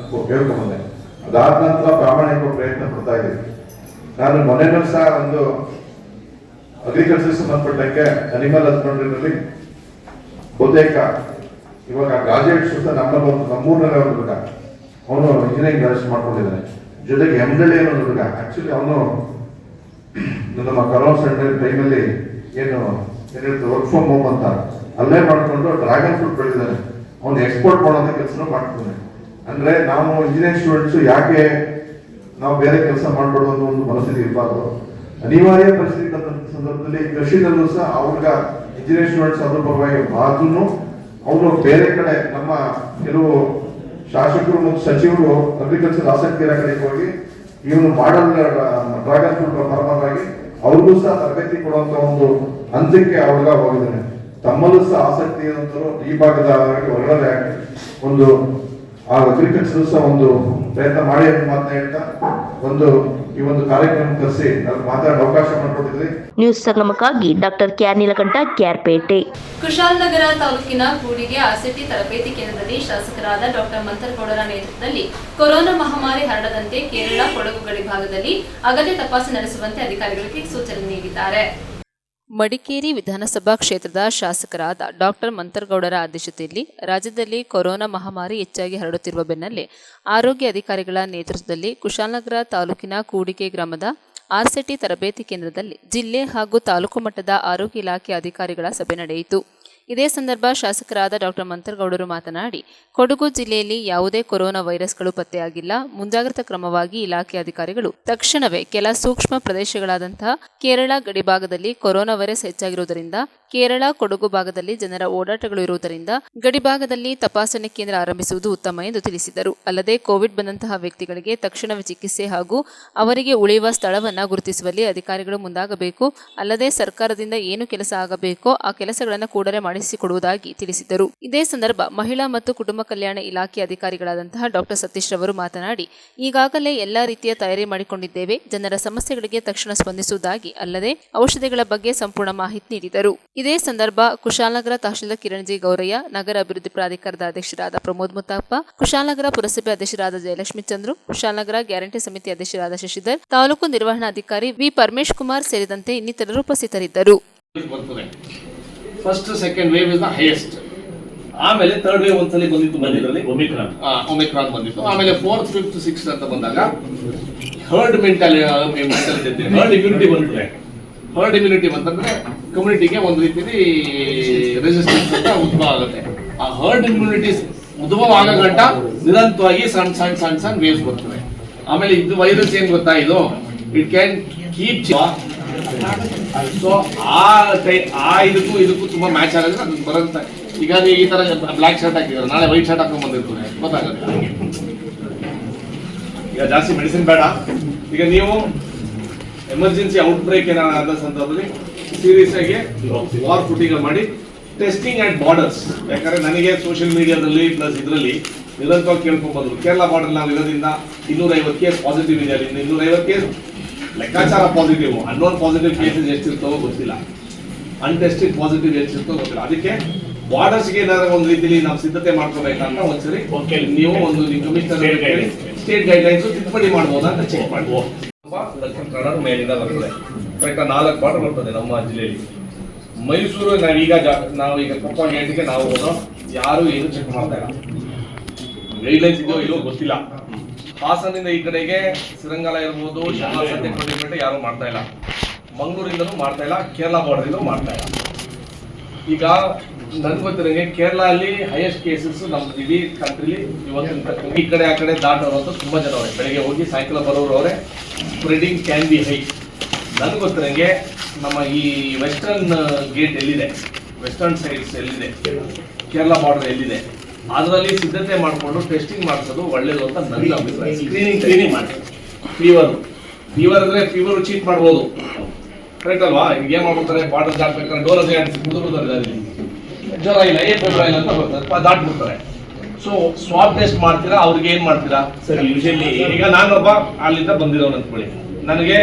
ಹೇಳ್ಕೊಂಡ್ಬಂದೆ. ಅದಾದ ನಂತರ ಪ್ರಾಮಾಣಿಕ ಪ್ರಯತ್ನ ಪಡ್ತಾ ಇದ್ದೀನಿ. ನಾನು ಮೊನ್ನೆನೂ ಸಹ ಒಂದು ಅಗ್ರಿಕಲ್ಚರ್ ಸಂಬಂಧಪಟ್ಟಂಗೆ ಅನಿಮಲ್ ಹಸ್ಬೆಂಡ್ರಿನಲ್ಲಿ ಬಹುತೇಕ ಇವಾಗ ಗ್ರಾಜುಯೇಟ್ಸ್ ಸಹ ನಮ್ಮೂರಿನಲ್ಲಿ ಒಂದು ಹುಡುಗ, ಅವನು ಇಂಜಿನಿಯರಿಂಗ್ ಗ್ರಾಜುಯೇಟ್ ಮಾಡ್ಕೊಂಡಿದ್ದಾನೆ. ಜೊತೆಗೆ MDLA ಅನ್ನೋ ಹುಡುಗ, ಆಕ್ಚುಲಿ ಅವನು ನಮ್ಮ ಕರೋನಾ ಸೆಂಟರ್ ಟೈಮಲ್ಲಿ ಏನು ವರ್ಕ್ ಫ್ರಮ್ ಹೋಮ್ ಅಂತ ಅಲ್ಲೇ ಮಾಡ್ಕೊಂಡು ಡ್ರ್ಯಾಗನ್ ಫ್ರೂಟ್ ಬೆಳೆದಿದ್ದಾನೆ. ಅವನು ಎಕ್ಸ್ಪೋರ್ಟ್ ಮಾಡೋಂಥ ಕೆಲಸನೂ ಮಾಡ್ತಾನೆ. ಅಂದ್ರೆ ನಾವು ಇಂಜಿನಿಯರಿಂಗ್ ಸ್ಟೂಡೆಂಟ್ಸ್ ಯಾಕೆ ನಾವು ಬೇರೆ ಕೆಲಸ ಮಾಡ್ಬೋದು ಅನ್ನೋ ಒಂದು ಮನಸ್ಥಿತಿ ಇರಬಾರ್ದು. ಅನಿವಾರ್ಯ ಪರಿಸ್ಥಿತಿ ಸಂದರ್ಭದಲ್ಲಿ ಕೃಷಿನಲ್ಲೂ ಸಹ ಅವ್ರಿಗೆ ಇಂಜಿನಿಯರಿಂಗ್ ಸ್ಟೂಡೆಂಟ್ಸ್ ಅದ್ರ ಪರವಾಗಿ ಮಾತನ್ನು ಅವರು ಬೇರೆ ಕಡೆ ನಮ್ಮ ಕೆಲವು ಶಾಸಕರು ಮತ್ತು ಸಚಿವರು ಅಗ್ರಿಕಲ್ಚರ್ ಆಸಕ್ತಿ ಇರೋ ಕಡೆಗೆ ಹೋಗಿ ಇವನು ಮಾಡಲ್ ಡ್ರ್ಯಾಗನ್ ಫ್ರೂಟ್ ಪರವಾಗಿ ಅವ್ರಿಗೂ ಸಹ ತರಬೇತಿ ಕೊಡುವಂತ ಒಂದು ಹಂತಕ್ಕೆ ಅವ್ರಿಗ ಹೋಗಿದ್ದಾನೆ. ತಮ್ಮಲ್ಲೂ ಸಹ ಆಸಕ್ತಿ ಇರುವಂತರು ಈ ಭಾಗದ ಹೊರಗಡೆ ಒಂದು ಆ ಅಗ್ರಿಕಲ್ಚರ್ ಸಹ ಒಂದು ಪ್ರಯತ್ನ ಮಾಡಿ ಅಂತ ಮಾತನ್ನ ಹೇಳ್ತಾ ಈ ಒಂದು ಕಾರ್ಯಕ್ರಮ ಕರೆಸಿ ನನಗೆ ಮಾತಾಡೋ ಅವಕಾಶ ಮಾಡಿಕೊಟ್ಟಿದ್ರಿ. ನ್ಯೂಸ್ ಸಂಗಮಕ್ಕಾಗಿ ಡಾಕ್ಟರ್ KR ನೀಲಕಂಠ, KR-ಪೇಟೆ. ಕುಶಾಲನಗರ ತಾಲೂಕಿನ ಕೂಡಿಗೆ ಆರ್ಸಿಟಿ ತರಬೇತಿ ಕೇಂದ್ರದಲ್ಲಿ ಶಾಸಕರಾದ ಡಾಕ್ಟರ್ ಮಂಥರಗೌಡರ ನೇತೃತ್ವದಲ್ಲಿ ಕೊರೋನಾ ಮಹಾಮಾರಿ ಹರಡದಂತೆ ಕೇರಳ ಕೊಡಗು ಗಡಿ ಭಾಗದಲ್ಲಿ ಅಗತ್ಯ ತಪಾಸಣೆ ನಡೆಸುವಂತೆ ಅಧಿಕಾರಿಗಳಿಗೆ ಸೂಚನೆ ನೀಡಿದ್ದಾರೆ. ಮಡಿಕೇರಿ ವಿಧಾನಸಭಾ ಕ್ಷೇತ್ರದ ಶಾಸಕರಾದ ಡಾಕ್ಟರ್ ಮಂಥರಗೌಡರ ಅಧ್ಯಕ್ಷತೆಯಲ್ಲಿ ರಾಜ್ಯದಲ್ಲಿ ಕೊರೋನಾ ಮಹಾಮಾರಿ ಹೆಚ್ಚಾಗಿ ಹರಡುತ್ತಿರುವ ಬೆನ್ನಲ್ಲೇ ಆರೋಗ್ಯ ಅಧಿಕಾರಿಗಳ ನೇತೃತ್ವದಲ್ಲಿ ಕುಶಾಲನಗರ ತಾಲೂಕಿನ ಕೂಡಿಗೆ ಗ್ರಾಮದ ಆರ್ಸಿಟಿ ತರಬೇತಿ ಕೇಂದ್ರದಲ್ಲಿ ಜಿಲ್ಲೆ ಹಾಗೂ ತಾಲೂಕು ಮಟ್ಟದ ಆರೋಗ್ಯ ಇಲಾಖೆ ಅಧಿಕಾರಿಗಳ ಸಭೆ ನಡೆಯಿತು. ಇದೇ ಸಂದರ್ಭ ಶಾಸಕರಾದ ಡಾಕ್ಟರ್ ಮಂಥರಗೌಡರು ಮಾತನಾಡಿ, ಕೊಡಗು ಜಿಲ್ಲೆಯಲ್ಲಿ ಯಾವುದೇ ಕೊರೋನಾ ವೈರಸ್ಗಳು ಪತ್ತೆಯಾಗಿಲ್ಲ. ಮುಂಜಾಗ್ರತಾ ಕ್ರಮವಾಗಿ ಇಲಾಖೆ ಅಧಿಕಾರಿಗಳು ತಕ್ಷಣವೇ ಕೆಲ ಸೂಕ್ಷ್ಮ ಪ್ರದೇಶಗಳಾದಂತಹ ಕೇರಳ ಗಡಿಭಾಗದಲ್ಲಿ ಕೊರೋನಾ ವೈರಸ್ ಹೆಚ್ಚಾಗಿರುವುದರಿಂದ ಕೇರಳ ಕೊಡಗು ಭಾಗದಲ್ಲಿ ಜನರ ಓಡಾಟಗಳು ಇರುವುದರಿಂದ ಗಡಿಭಾಗದಲ್ಲಿ ತಪಾಸಣೆ ಕೇಂದ್ರ ಆರಂಭಿಸುವುದು ಉತ್ತಮ ಎಂದು ತಿಳಿಸಿದರು. ಅಲ್ಲದೆ ಕೋವಿಡ್ ಬಂದಂತಹ ವ್ಯಕ್ತಿಗಳಿಗೆ ತಕ್ಷಣವೇ ಚಿಕಿತ್ಸೆ ಹಾಗೂ ಅವರಿಗೆ ಉಳಿಯುವ ಸ್ಥಳವನ್ನು ಗುರುತಿಸುವಲ್ಲಿ ಅಧಿಕಾರಿಗಳು ಮುಂದಾಗಬೇಕು. ಅಲ್ಲದೆ ಸರ್ಕಾರದಿಂದ ಏನು ಕೆಲಸ ಆಗಬೇಕೋ ಆ ಕೆಲಸಗಳನ್ನು ಕೂಡಲೇ ಮಾಡಿಸಿಕೊಡುವುದಾಗಿ ತಿಳಿಸಿದರು. ಇದೇ ಸಂದರ್ಭ ಮಹಿಳಾ ಮತ್ತು ಕುಟುಂಬ ಕಲ್ಯಾಣ ಇಲಾಖೆ ಅಧಿಕಾರಿಗಳಾದಂತಹ ಡಾಕ್ಟರ್ ಸತೀಶ್ ರವರು ಮಾತನಾಡಿ, ಈಗಾಗಲೇ ಎಲ್ಲಾ ರೀತಿಯ ತಯಾರಿ ಮಾಡಿಕೊಂಡಿದ್ದೇವೆ. ಜನರ ಸಮಸ್ಯೆಗಳಿಗೆ ತಕ್ಷಣ ಸ್ಪಂದಿಸುವುದಾಗಿ, ಅಲ್ಲದೆ ಔಷಧಿಗಳ ಬಗ್ಗೆ ಸಂಪೂರ್ಣ ಮಾಹಿತಿ ನೀಡಿದರು. ಇದೇ ಸಂದರ್ಭ ಕುಶಾಲನಗರ ತಹಶೀಲ್ದಾರ್ ಕಿರಣ್ ಜಿ ಗೌರಯ್ಯ, ನಗರ ಅಭಿವೃದ್ಧಿ ಪ್ರಾಧಿಕಾರದ ಅಧ್ಯಕ್ಷರಾದ ಪ್ರಮೋದ್ ಮುತ್ತಪ್ಪ, ಕುಶಾಲನಗರ ಪುರಸಭೆ ಅಧ್ಯಕ್ಷರಾದ ಜಯಲಕ್ಷ್ಮಿ ಚಂದ್ರು, ಕುಶಾಲನಗರ ಗ್ಯಾರಂಟಿ ಸಮಿತಿ ಅಧ್ಯಕ್ಷರಾದ ಶಶಿಧರ್, ತಾಲೂಕು ನಿರ್ವಹಣಾಧಿಕಾರಿ ವಿ ಪರಮೇಶ್ ಕುಮಾರ್ ಸೇರಿದಂತೆ ಇನ್ನಿತರರು ಉಪಸ್ಥಿತರಿದ್ದರು. First second wave is the highest. ಆಮೇಲೆ ಥರ್ಡ್ ವೇವ್ ಒಂದ್ಸಲಿ ಬಂದಿತ್ತು, ಒಮಿಕ್ರಾನ್ ಬಂದಿತ್ತು. ಆಮೇಲೆ 4th, 5th, 6th ಅಂತ ಬಂದಾಗ ಹರ್ಡ್ ಮೆಂಟಾಲಿಟಿ, ಹರ್ಡ್ ಇಮ್ಯುನಿಟಿ ಬಂದಿದೆ. ಹರ್ಡ್ ಇಮ್ಯುನಿಟಿ ಬಂತಂದ್ರೆ ಕಮ್ಯುನಿಟಿಗೆ ಒಂದು ರೀತಿಯಲ್ಲಿ ರೆಸಿಸ್ಟೆನ್ಸ್ ಅಂತ ಉದ್ಭವ ಆಗುತ್ತೆ. ಆ ಹರ್ಡ್ ಇಮ್ಯುನಿಟಿ ಉದ್ಭವ ಆಗೋ ಗಂಟ ನಿರಂತರವಾಗಿ ಸಣ್ಣ ವೇವ್ಸ್ ಬರ್ತವೆ. ಆಮೇಲೆ ಇದು ವೈರಸ್ ಏನ್ ಗೊತ್ತಾ, ಇದು ಇಟ್ ಕ್ಯಾನ್ ಕೀಪ್ ಸೊ ಇದಕ್ಕೂ ತುಂಬಾ ಮ್ಯಾಚ್ ಆಗೋದ್ರೆ ಅದು ಬರಂತ. ಈಗ ನೀವು ಈ ತರ ಬ್ಲಾಕ್ ಶರ್ಟ್ ಹಾಕಿದ್ರೆ ನಾಳೆ ವೈಟ್ ಶರ್ಟ್ ಹಾಕೊಂಡ್ ಬಂದಿರ್ತಾರೆ, ಗೊತ್ತಾಗುತ್ತೆ. ಈಗ ಜಾಸ್ತಿ ಮೆಡಿಸಿನ್ ಬೇಡ. ಈಗ ನೀವು ಎಮರ್ಜೆನ್ಸಿ ಔಟ್ ಬ್ರೇಕ್ ಏನಾದ ಸಂದರ್ಭದಲ್ಲಿ ಸೀರಿಯಸ್ ಆಗಿ ವಾರ್ ಫುಟಿಂಗ್ ಮಾಡಿ ಟೆಸ್ಟಿಂಗ್ ಅಟ್ ಬಾರ್ಡರ್ಸ್. ಯಾಕಂದ್ರೆ ನನಗೆ ಸೋಷಿಯಲ್ ಮೀಡಿಯಾದಲ್ಲಿ ಪ್ಲಸ್ ಇದರಲ್ಲಿ ನಿರಂತರವಾಗಿ ಕೇಳ್ಕೊಂಡ್ ಬಂದ್ರು, ಕೇರಳ ಬಾರ್ಡರ್ ನಾವು ಇರೋದ್ರಿಂದ 250 ಕೇಸ್ ಪಾಸಿಟಿವ್ ಇದೆ, ಅಲ್ಲಿಂದ 250 ಕೇಸ್ ಲೆಕ್ಕಾಚಾರ ಪಾಸಿಟಿವ್, ಅನ್ನೋನ್ ಪಾಸಿಟಿವ್ ಕೇಸಸ್ ಎಷ್ಟಿರ್ತಾವೋ ಗೊತ್ತಿಲ್ಲ, ಅನ್ಟೆಸ್ಟೆಡ್ ಪಾಸಿಟಿವ್ ಎಷ್ಟಿರ್ತಾವೋ ಗೊತ್ತಿಲ್ಲ. ಅದಕ್ಕೆ ಬಾರ್ಡರ್ಸ್ಗೆ ಏನಾದ್ರು ಒಂದು ರೀತಿಯಲ್ಲಿ ನಾವು ಸಿದ್ಧತೆ ಮಾಡ್ಕೋಬೇಕಂತ ಒಂದ್ಸರಿ ನೀವು ಒಂದು ಕಮಿಷನರ್ ಸ್ಟೇಟ್ ಗೈಡ್ಲೈನ್ಸ್ ತಿದ್ದುಪಡಿ ಮಾಡ್ಬೋದಾ ಅಂತ ಚೆಕ್ ಮಾಡ್ಬೋದು. ದಕ್ಷಿಣ ಕನ್ನಡ ಮೇಲಿಂದ ಬರ್ತದೆ, ಕರೆಕ್ಟ್ 4 ಬಾರ್ಡರ್ ಬರ್ತದೆ ನಮ್ಮ ಜಿಲ್ಲೆಯಲ್ಲಿ. ಮೈಸೂರು ನಾವೀಗ ಕೊಪ್ಪ ಗೇಟ್ಗೆ ನಾವು ಹೋದೋ ಯಾರು ಏನು ಚೆಕ್ ಮಾಡ್ತಾ ಇಲ್ಲ, ಗೈಡ್ಲೈನ್ಸ್ ಇದೆಯೋ ಇಲ್ಲೋ ಗೊತ್ತಿಲ್ಲ. ಹಾಸನದಿಂದ ಈ ಕಡೆಗೆ ಸಿರಂಗಾಲ ಇರ್ಬೋದು, ಸದ್ಯಪೇಟೆ ಯಾರು ಮಾಡ್ತಾ ಇಲ್ಲ, ಮಂಗಳೂರಿಂದನೂ ಮಾಡ್ತಾ ಇಲ್ಲ, ಕೇರಳ ಬಾರ್ಡರ್ ಮಾಡ್ತಾ ಇಲ್ಲ. ಈಗ ನನ್ಗೆ ಗೊತ್ತಿರಂಗೆ ಕೇರಳ ಅಲ್ಲಿ ಹೈಯೆಸ್ಟ್ ಕೇಸಸ್ ನಮ್ಮ ಇಡೀ ಕಂಟ್ರಿಲಿ ಇವತ್ತು ಈ ಕಡೆ ಆ ಕಡೆ ದಾಟೋರು ಅಂತ ತುಂಬಾ ಜನ ಅವ್ರೆ, ಬೆಳಗ್ಗೆ ಹೋಗಿ ಸಾಯಂಕಾಲ ಬರೋರು ಅವರೇ. Spreading can be high. ನನ್ಗೆ ಗೊತ್ತಿರಂಗೆ ನಮ್ಮ ಈ ವೆಸ್ಟರ್ನ್ ಗೇಟ್ ಎಲ್ಲಿದೆ, ವೆಸ್ಟರ್ನ್ ಸೈಡ್ಸ್ ಎಲ್ಲಿದೆ, ಕೇರಳ ಬಾರ್ಡರ್ ಎಲ್ಲಿದೆ, ಅದರಲ್ಲಿ ಸಿದ್ಧತೆ ಮಾಡಿಕೊಂಡು ಟೆಸ್ಟಿಂಗ್ ಮಾಡಿಸೋದು ಒಳ್ಳೇದು ಅಂತ ನನ್ನ ಅಭಿಪ್ರಾಯ. ಕ್ಲೀನಿಂಗ್ ಮಾಡಿ. ಫೀವರ್ ಅಂದ್ರೆ ಫೀವರ್ ಚೀಟ್ ಮಾಡ್ಬೋದು, ಕರೆಕ್ಟ್ ಅಲ್ವಾ? ಈಗ ಏನ್ ಮಾಡ್ಬಿಡ್ತಾರೆ, ಬಾರ್ಡರ್ ದಾಟ್ಬೇಕಾದ್ರೆ ಡೋಲಜಿ ಕುದುರ್ತಾರೆ, ಜ್ವರ ಇಲ್ಲ, ಫೆಬ್ರೈಲ್ ಅಂತ ಬರ್ತಾರೆ, ದಾಟ್ಬಿಡ್ತಾರೆ. ಸೊ ಸ್ವಾಬ್ ಟೆಸ್ಟ್ ಮಾಡ್ತೀರಾ, ಅವ್ರಿಗೆ ಏನ್ ಮಾಡ್ತೀರಾ? ಸರ್ ಯೂಶಲಿ ಈಗ ನಾನೊಬ್ಬ ಅಲ್ಲಿಂದ ಬಂದಿರೋನು ಅಂದ್ಕೊಳ್ಳಿ, ನನಗೆ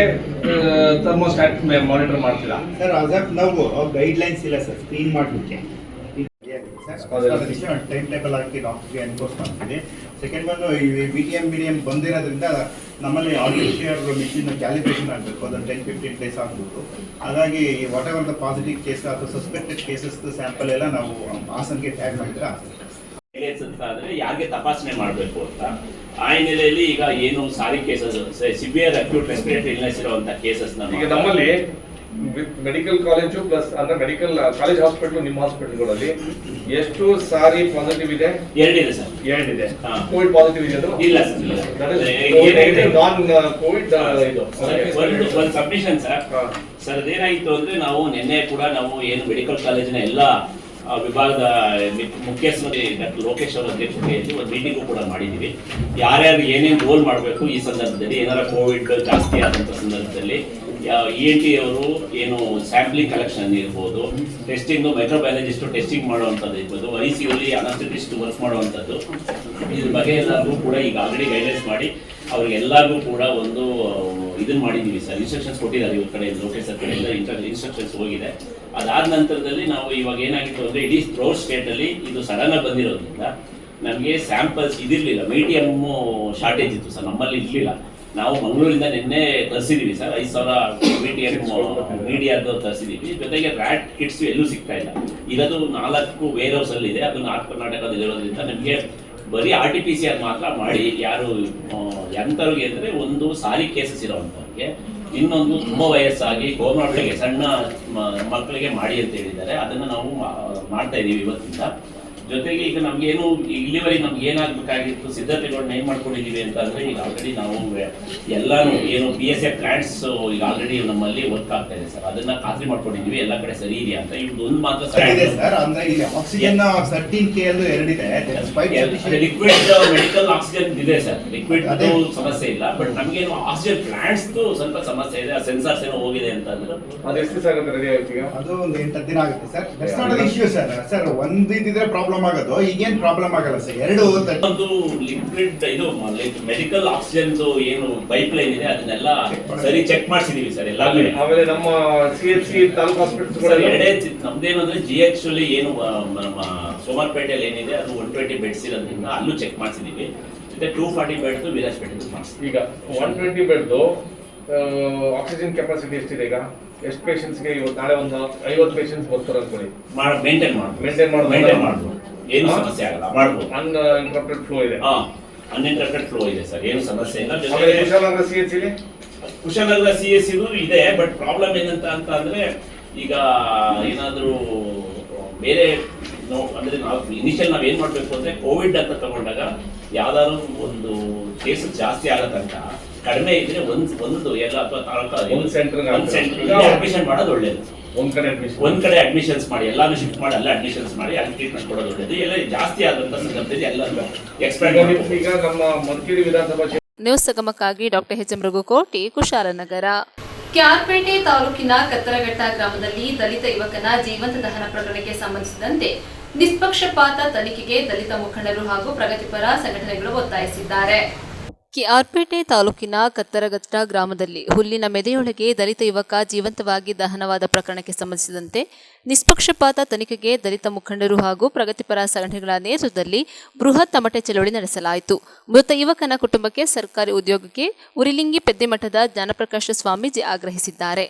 ಥರ್ಮೋಸ್ಟಾಟ್ ಮಾನಿಟರ್ ಮಾಡ್ತೀರಾ? ಸರ್ ನಾವು ಗೈಡ್ ಲೈನ್ಸ್ ಇಲ್ಲ ಸರ್ ಸ್ಕ್ರೀನ್ ಮಾಡಲಿಕ್ಕೆ. ಟೈಮ್ ಟೇಬಲ್ ಹಾಕಿ ಡಾಕ್ಟರ್ಗೆ ಎನ್ಫೋರ್ಸ್ ಮಾಡ್ತೀವಿ. ಸೆಕೆಂಡ್ ಒಂದು BTM ಮೀಡಿಯಂ ಬಂದಿರೋದ್ರಿಂದ ನಮ್ಮಲ್ಲಿ ಆರ್ಟಿಫಿಷಿಯಲ್ ಮಿಷಿನ್ ಕ್ಯಾಲಿಬ್ರೇಷನ್ ಆಗಬೇಕು, ಅದನ್ನು 10-15 ಡೇಸ್ ಆಗ್ಬೋದು. ಹಾಗಾಗಿ what ever the positive case ಅಥವಾ ಸಸ್ಪೆಕ್ಟೆಡ್ ಕೇಸಸ್ ಸ್ಯಾಂಪಲ್ ಎಲ್ಲ ನಾವು ಹಾಸನ್ಗೆ ಟ್ಯಾಗ್ ಮಾಡಿದ್ರೆ ಆದ್ರೆ ಯಾರಿಗೆ ತಪಾಸಣೆ ಮಾಡಬೇಕು ಅಂತ ಆ ಹಿನ್ನೆಲೆಯಲ್ಲಿ ಈಗ ಏನು SARI cases, severe acute respiratory illness ಇರುವಂತಹ ಕೇಸಸ್ ಈಗ ನಮ್ಮಲ್ಲಿ ಮೆಡಿಕಲ್ ಕಾಲೇಜು ಪ್ಲಸ್ ಅಂದ್ರೆ ಮೆಡಿಕಲ್ ಕಾಲೇಜ್ ಹಾಸ್ಪಿಟಲ್, ನಿಮ್ಮ ಹಾಸ್ಪಿಟಲ್ಗಳಲ್ಲಿ ಎಷ್ಟು ಸಾರಿ ಪಾಸಿಟಿವ್ ಇದೆ? 2 ಇದೆ ಸರ್. 2 ಇದೆ. ಕೋವಿಡ್ ಪಾಸಿಟಿವ್ ಇದೆ? ಇಲ್ಲ ಸರ್, ನಾನ್ ಕೋವಿಡ್ ಒಂದು ಸಬ್ಮಿಷನ್ ಸರ್ ಅದೇನಾಗಿತ್ತು ಅಂದ್ರೆ ನಾವು ನಿನ್ನೆ ಕೂಡ ನಾವು ಏನು ಮೆಡಿಕಲ್ ಕಾಲೇಜಿನ ಎಲ್ಲ ವಿಭಾಗದ ಮುಖ್ಯಸ್ಥರು ಡಾಕ್ಟರ್ ಲೋಕೇಶ್ ಅವರ ಅಧ್ಯಕ್ಷತೆಯಲ್ಲಿ ಒಂದು ಮೀಟಿಂಗು ಕೂಡ ಮಾಡಿದ್ದೀವಿ. ಯಾರ್ಯಾರು ಏನೇನು ರೋಲ್ ಮಾಡಬೇಕು ಈ ಸಂದರ್ಭದಲ್ಲಿ, ಏನಾರ ಕೋವಿಡ್ ಜಾಸ್ತಿ ಆದಂಥ ಸಂದರ್ಭದಲ್ಲಿ ENT ಅವರು ಏನು ಸ್ಯಾಂಪ್ಲಿಂಗ್ ಕಲೆಕ್ಷನ್ ಇರ್ಬೋದು, ಟೆಸ್ಟಿಂಗ್ ಮೈಕ್ರೋಬಯಾಲಜಿಸ್ಟ್ ಟೆಸ್ಟಿಂಗ್ ಮಾಡುವಂಥದ್ದು ಇರ್ಬೋದು, ICUಲಿ ಅನಸ್ಥೆಟಿಸ್ಟ್ ವರ್ಕ್ ಮಾಡುವಂಥದ್ದು, ಇದ್ರ ಬಗ್ಗೆ ಎಲ್ಲರಿಗೂ ಕೂಡ ಈಗ ಆಲ್ರೆಡಿ ಗೈಡ್ಲೈನ್ಸ್ ಮಾಡಿ ಅವ್ರಿಗೆಲ್ಲರಿಗೂ ಕೂಡ ಒಂದು ಇದನ್ನ ಮಾಡಿದ್ದೀವಿ ಸರ್, ಇನ್ಸ್ಟ್ರಕ್ಷನ್ಸ್ ಕೊಟ್ಟಿದ್ದಾರೆ ಇವ್ರ ಕಡೆ, ಲೋಕೇಶ್ ಸರ್ ಕಡೆಯಿಂದ ಇನ್ಸ್ಟ್ರಕ್ಷನ್ಸ್ ಹೋಗಿದೆ. ಅದಾದ ನಂತರದಲ್ಲಿ ನಾವು ಇವಾಗ ಏನಾಗಿತ್ತು ಅಂದರೆ ಇಡೀ ಥ್ರೋಟ್ ಸ್ಟೇಟಲ್ಲಿ ಇದು ಸಡನ್ ಆಗಿ ಬಂದಿರೋದ್ರಿಂದ ನಮಗೆ ಸ್ಯಾಂಪಲ್ಸ್ ಇದಿರಲಿಲ್ಲ, ಮೀಡಿಯಮ್ ಶಾರ್ಟೇಜ್ ಇತ್ತು ಸರ್, ನಮ್ಮಲ್ಲಿ ಇರಲಿಲ್ಲ. ನಾವು ಮಂಗಳೂರಿಂದ ನಿನ್ನೆ ತರಿಸಿದೀವಿ ಸರ್, 5,000 BTM ಮೀಡಿಯಾದ ತರಿಸಿದೀವಿ. ಜೊತೆಗೆ ರ್ಯಾಟ್ ಕಿಟ್ಸ್ ಎಲ್ಲೂ ಸಿಗ್ತಾ ಇಲ್ಲ. ಇರೋದು 4 ವೇರ್ ಹೌಸ್ ಅಲ್ಲಿ ಇದೆ, ಅದು ನಾರ್ತ್ ಕರ್ನಾಟಕದಲ್ಲಿ ಇರೋದ್ರಿಂದ ನಮಗೆ ಬರೀ RT-PCR ಮಾತ್ರ ಮಾಡಿ, ಯಾರು ಎಂಥವ್ರಿಗೆ ಅಂದರೆ ಒಂದು ಸಾರಿ ಕೇಸಸ್ ಇರೋವಂಥವ್ರಿಗೆ, ಇನ್ನೊಂದು ತುಂಬ ವಯಸ್ಸಾಗಿ ಕೋರ್ನಾಟ್ಗಳಿಗೆ ಸಣ್ಣ ಮಕ್ಕಳಿಗೆ ಮಾಡಿ ಅಂತ ಹೇಳಿದ್ದಾರೆ. ಅದನ್ನು ನಾವು ಮಾಡ್ತಾ ಇದ್ದೀವಿ ಇವತ್ತಿಂದ. ಜೊತೆಗೆ ಈಗ ನಮ್ಗೇನು ಇಲ್ಲಿವರೆಗೆ ನಮ್ಗೆ ಏನಾಗಬೇಕಾಗಿತ್ತು ಸಿದ್ಧತೆಗಳನ್ನ ಏನ್ ಮಾಡ್ಕೊಂಡಿದೀವಿ ಅಂತ ಅಂದ್ರೆ, ಈಗ ಆಲ್ರೆಡಿ ನಾವು ಎಲ್ಲಾನು ಏನು BSF ಪ್ಲಾಂಟ್ಸ್ ಈಗ ಆಲ್ರೆಡಿ ನಮ್ಮಲ್ಲಿ ವರ್ಕ್ ಆಗ್ತಾ ಇದೆ ಸರ್, ಅದನ್ನ ಖಾತ್ರಿ ಮಾಡ್ಕೊಂಡಿದೀವಿ ಎಲ್ಲ ಕಡೆ ಸರಿ ಇದೆಯಾ ಅಂತ. ಇವ್ದು ಒಂದು ಮಾತ್ರ ಸರ್ ಅಂದ್ರೆ ಇಲ್ಲಿ ಆಕ್ಸಿಜನ್ 13K ಅಲ್ಲೂ 2 ಇದೆ, ಲಿಕ್ವಿಡ್ ಮೆಡಿಕಲ್ ಆಕ್ಸಿಜನ್ ಇದೆ ಸರ್, ಲಿಕ್ವಿಡ್ ಅದು ಸಮಸ್ಯೆ ಇಲ್ಲ. ಬಟ್ ನಮ್ಗೇನು ಆಕ್ಸಿಜನ್ ಪ್ಲಾಂಟ್ಸ್ ಸ್ವಲ್ಪ ಸಮಸ್ಯೆ ಇದೆ, ಸೆನ್ಸಾರ್ಸ್ ಏನೋ ಹೋಗಿದೆ ಅಂತ ಅಂದ್ರೆ ಅದು ಎಷ್ಟು ದಿವಸ ಆಗುತ್ತೆ ರೆಡಿ ಆಗುತ್ತೆ? ಈಗ ಅದು ಒಂದು 8 ದಿನ ಆಗುತ್ತೆ sir. That's not an issue sir. ಒಂದಿದ್ರೆ ಪ್ರಾಬ್ಲಮ್ ಆಗೋದು, ಈಗೇನ್ ಪ್ರಾಬ್ಲಮ್ ಆಗಲ್ಲ ಸರ್. ಒಂದು ಲಿಕ್ವಿಡ್ ಇದು ಮೆಡಿಕಲ್ ಆಕ್ಸಿಜನ್ ಏನು ಪೈಪ್ ಲೈನ್ ಇದೆ ಅದನ್ನೆಲ್ಲ ಸರಿ ಚೆಕ್ ಮಾಡಿಸಿದೀವಿ ಸರ್ ಎಲ್ಲ ಕಡೆ. ಆಮೇಲೆ ನಮ್ಮ CHC ತಾಲೂಕು ಹಾಸ್ಪಿಟಲ್ ನಮ್ದೇನಂದ್ರೆ GH ಅಲ್ಲಿ ಏನು ನಮ್ಮ ಸೋಮವಾರಪೇಟೆಯಲ್ಲಿ ಏನಿದೆ ಅದು 120 ಬೆಡ್ಸ್ ಇರೋದ್ರಿಂದ ಅಲ್ಲೂ ಚೆಕ್ ಮಾಡಿಸಿದೀವಿ. ಜೊತೆ 240 ಬೆಡ್ ವೀರಾಜಪೇಟೆ ಮಾಡಿಸಿದ್ವಿ. ಈಗ 120 ಬೆಡ್ ಆಕ್ಸಿಜನ್ ಕೆಪಾಸಿಟಿ ಎಷ್ಟಿದೆ ಈಗ? ಎಷ್ಟು ಪೇಷಂಟ್ಸ್ಗೆ ಇವತ್ತು ನಾಳೆ ಒಂದು 50 ಪೇಷಂಟ್ಸ್ ಬರ್ತಾರೆ ಅನ್ಕೊಳ್ಳಿ, ಮೇಂಟೈನ್ ಮಾಡ್ಬೋದು, ಏನು ಸಮಸ್ಯೆ ಆಗಲ್ಲ, ಮಾಡ್ಬೋದು. ಅನ್ಇಂಟರಪ್ಟೆಡ್ ಫ್ಲೋ ಇದೆ. ಅನ್ಇಂಟರಪ್ಟೆಡ್ ಫ್ಲೋ ಇದೆ ಸರ್, ಏನು ಸಮಸ್ಯೆ ಇಲ್ಲ. ಕುಶಾಲನಗರ CHC ಕುಶಾಲನಗರ CHC ಇದೆ. ಬಟ್ ಪ್ರಾಬ್ಲಮ್ ಏನಂತ ಅಂದ್ರೆ ಈಗ ಏನಾದರೂ ಬೇರೆ ಅಂದ್ರೆ ನಾವು ಇನಿಷಿಯಲ್ ನಾವ್ ಏನ್ ಮಾಡ್ಬೇಕು ಅಂದ್ರೆ ಕೋವಿಡ್ ಅಂತ ತಗೊಂಡಾಗ ಯಾವ್ದಾದ್ರು ಒಂದು ಕೇಸ್ ಜಾಸ್ತಿ ಆಗೋ ತನಕ ಕಡಿಮೆ ಇದ್ರೆ ಒಂದು ಎಲ್ಲ ಅಥವಾ ಒಂದು ಸೆಂಟರ್ ಅಡ್ಮಿಷನ್ ಮಾಡೋದು ಒಳ್ಳೇದು. ಒಂದ್ ಕಡೆ ಅಡ್ಮಿಷನ್ಸ್ ಮಾಡಿ ಎಲ್ಲಾನು ಶಿಫ್ಟ್ ಮಾಡಿ ಅಲ್ಲ ಅಡ್ಮಿಷನ್ಸ್ ಮಾಡಿ ಅಲ್ಲಿ ಟ್ರೀಟ್ಮೆಂಟ್ ಕೊಡೋದು ಒಳ್ಳೇದು. ಎಲ್ಲ ಜಾಸ್ತಿ ಆದಂತ ಸಂದರ್ಭದಲ್ಲಿ ಎಲ್ಲ ಎಕ್ಸ್ಪೆಕ್ಟ್. ಈಗ ನಮ್ಮ ಮಧುಗಿರಿ ವಿಧಾನಸಭಾ ನ್ಯೂಸ್ ಸಂಗಮಕ್ಕಾಗಿ doctor H M Raghukoti, Kushalnagar. ಕ್ಯಾರ್ಪೇಟೆ ತಾಲೂಕಿನ ಕತ್ತರಘಟ್ಟ ಗ್ರಾಮದಲ್ಲಿ ದಲಿತ ಯುವಕನ ಜೀವಂತ ದಹನ ಪ್ರಕರಣಕ್ಕೆ ಸಂಬಂಧಿಸಿದಂತೆ ನಿಷ್ಪಕ್ಷಪಾತ ತನಿಖೆಗೆ ದಲಿತ ಮುಖಂಡರು ಹಾಗೂ ಪ್ರಗತಿಪರ ಸಂಘಟನೆಗಳು ಒತ್ತಾಯಿಸಿದ್ದಾರೆ. ಕೆಆರ್ಪೇಟೆ ತಾಲೂಕಿನ ಕತ್ತರಘಟ್ಟ ಗ್ರಾಮದಲ್ಲಿ ಹುಲ್ಲಿನ ಮೆದೆಯೊಳಗೆ ದಲಿತ ಯುವಕ ಜೀವಂತವಾಗಿ ದಹನವಾದ ಪ್ರಕರಣಕ್ಕೆ ಸಂಬಂಧಿಸಿದಂತೆ ನಿಷ್ಪಕ್ಷಪಾತ ತನಿಖೆಗೆ ದಲಿತ ಮುಖಂಡರು ಹಾಗೂ ಪ್ರಗತಿಪರ ಸಂಘಟನೆಗಳ ನೇತೃತ್ವದಲ್ಲಿ ಬೃಹತ್ ತಮಟೆ ಚಳವಳಿ ನಡೆಸಲಾಯಿತು. ಮೃತ ಯುವಕನ ಕುಟುಂಬಕ್ಕೆ ಸರ್ಕಾರಿ ಉದ್ಯೋಗಕ್ಕೆ ಉರಿಲಿಂಗಿ ಪೆದ್ದಿಮಠದ ಜ್ಞಾನಪ್ರಕಾಶ ಸ್ವಾಮೀಜಿ ಆಗ್ರಹಿಸಿದ್ದಾರೆ.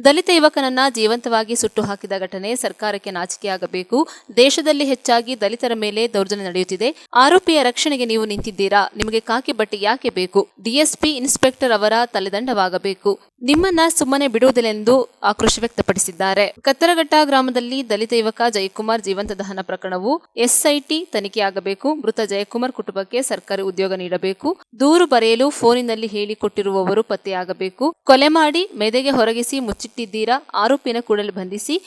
ದಲಿತ ಯುವಕನನ್ನ ಜೀವಂತವಾಗಿ ಸುಟ್ಟು ಹಾಕಿದ ಘಟನೆ ಸರ್ಕಾರಕ್ಕೆ ನಾಚಿಕೆಯಾಗಬೇಕು. ದೇಶದಲ್ಲಿ ಹೆಚ್ಚಾಗಿ ದಲಿತರ ಮೇಲೆ ದೌರ್ಜನ್ಯ ನಡೆಯುತ್ತಿದೆ. ಆರೋಪಿಯ ರಕ್ಷಣೆಗೆ ನೀವು ನಿಂತಿದ್ದೀರಾ. ನಿಮಗೆ ಕಾಕಿ ಬಟ್ಟೆ ಯಾಕೆ ಬೇಕು? ಡಿಎಸ್ಪಿ ಇನ್ಸ್ಪೆಕ್ಟರ್ ಅವರ ತಲೆದಂಡವಾಗಬೇಕು. ನಿಮ್ಮನ್ನ ಸುಮ್ಮನೆ ಬಿಡುವುದಿല്ലെಂದು ಆಕ್ರೋಶ ವ್ಯಕ್ತಪಡಿಸಿದ್ದಾರೆ. ಕತ್ತರಘಟ್ಟ ಗ್ರಾಮದಲ್ಲಿ ದಲಿತ ಯುವಕ ಜಯಕುಮಾರ್ ಜೀವಂತ ದಹನ ಪ್ರಕರಣವು ಎಸ್ಐಟಿ ತನಿಖೆಯಾಗಬೇಕು. ಮೃತ ಜಯಕುಮಾರ್ ಕುಟುಂಬಕ್ಕೆ ಸರ್ಕಾರಿ ಉದ್ಯೋಗ ನೀಡಬೇಕು. ದೂರು ಬರೆಯಲು ಫೋನಿನಲ್ಲಿ ಹೇಳಿಕೊಟ್ಟಿರುವವರು ಪತ್ತೆಯಾಗಬೇಕು. ಕೊಲೆ ಮಾಡಿ ಮೆದೆಗೆ ಹೊರಗಿಸಿ ಮುಚ್ಚಿಟ್ಟಿದ್ದೀರಾ. ಆರೋಪಿನ ಕೂಡಲೇ ಬಂಧಿಸಿ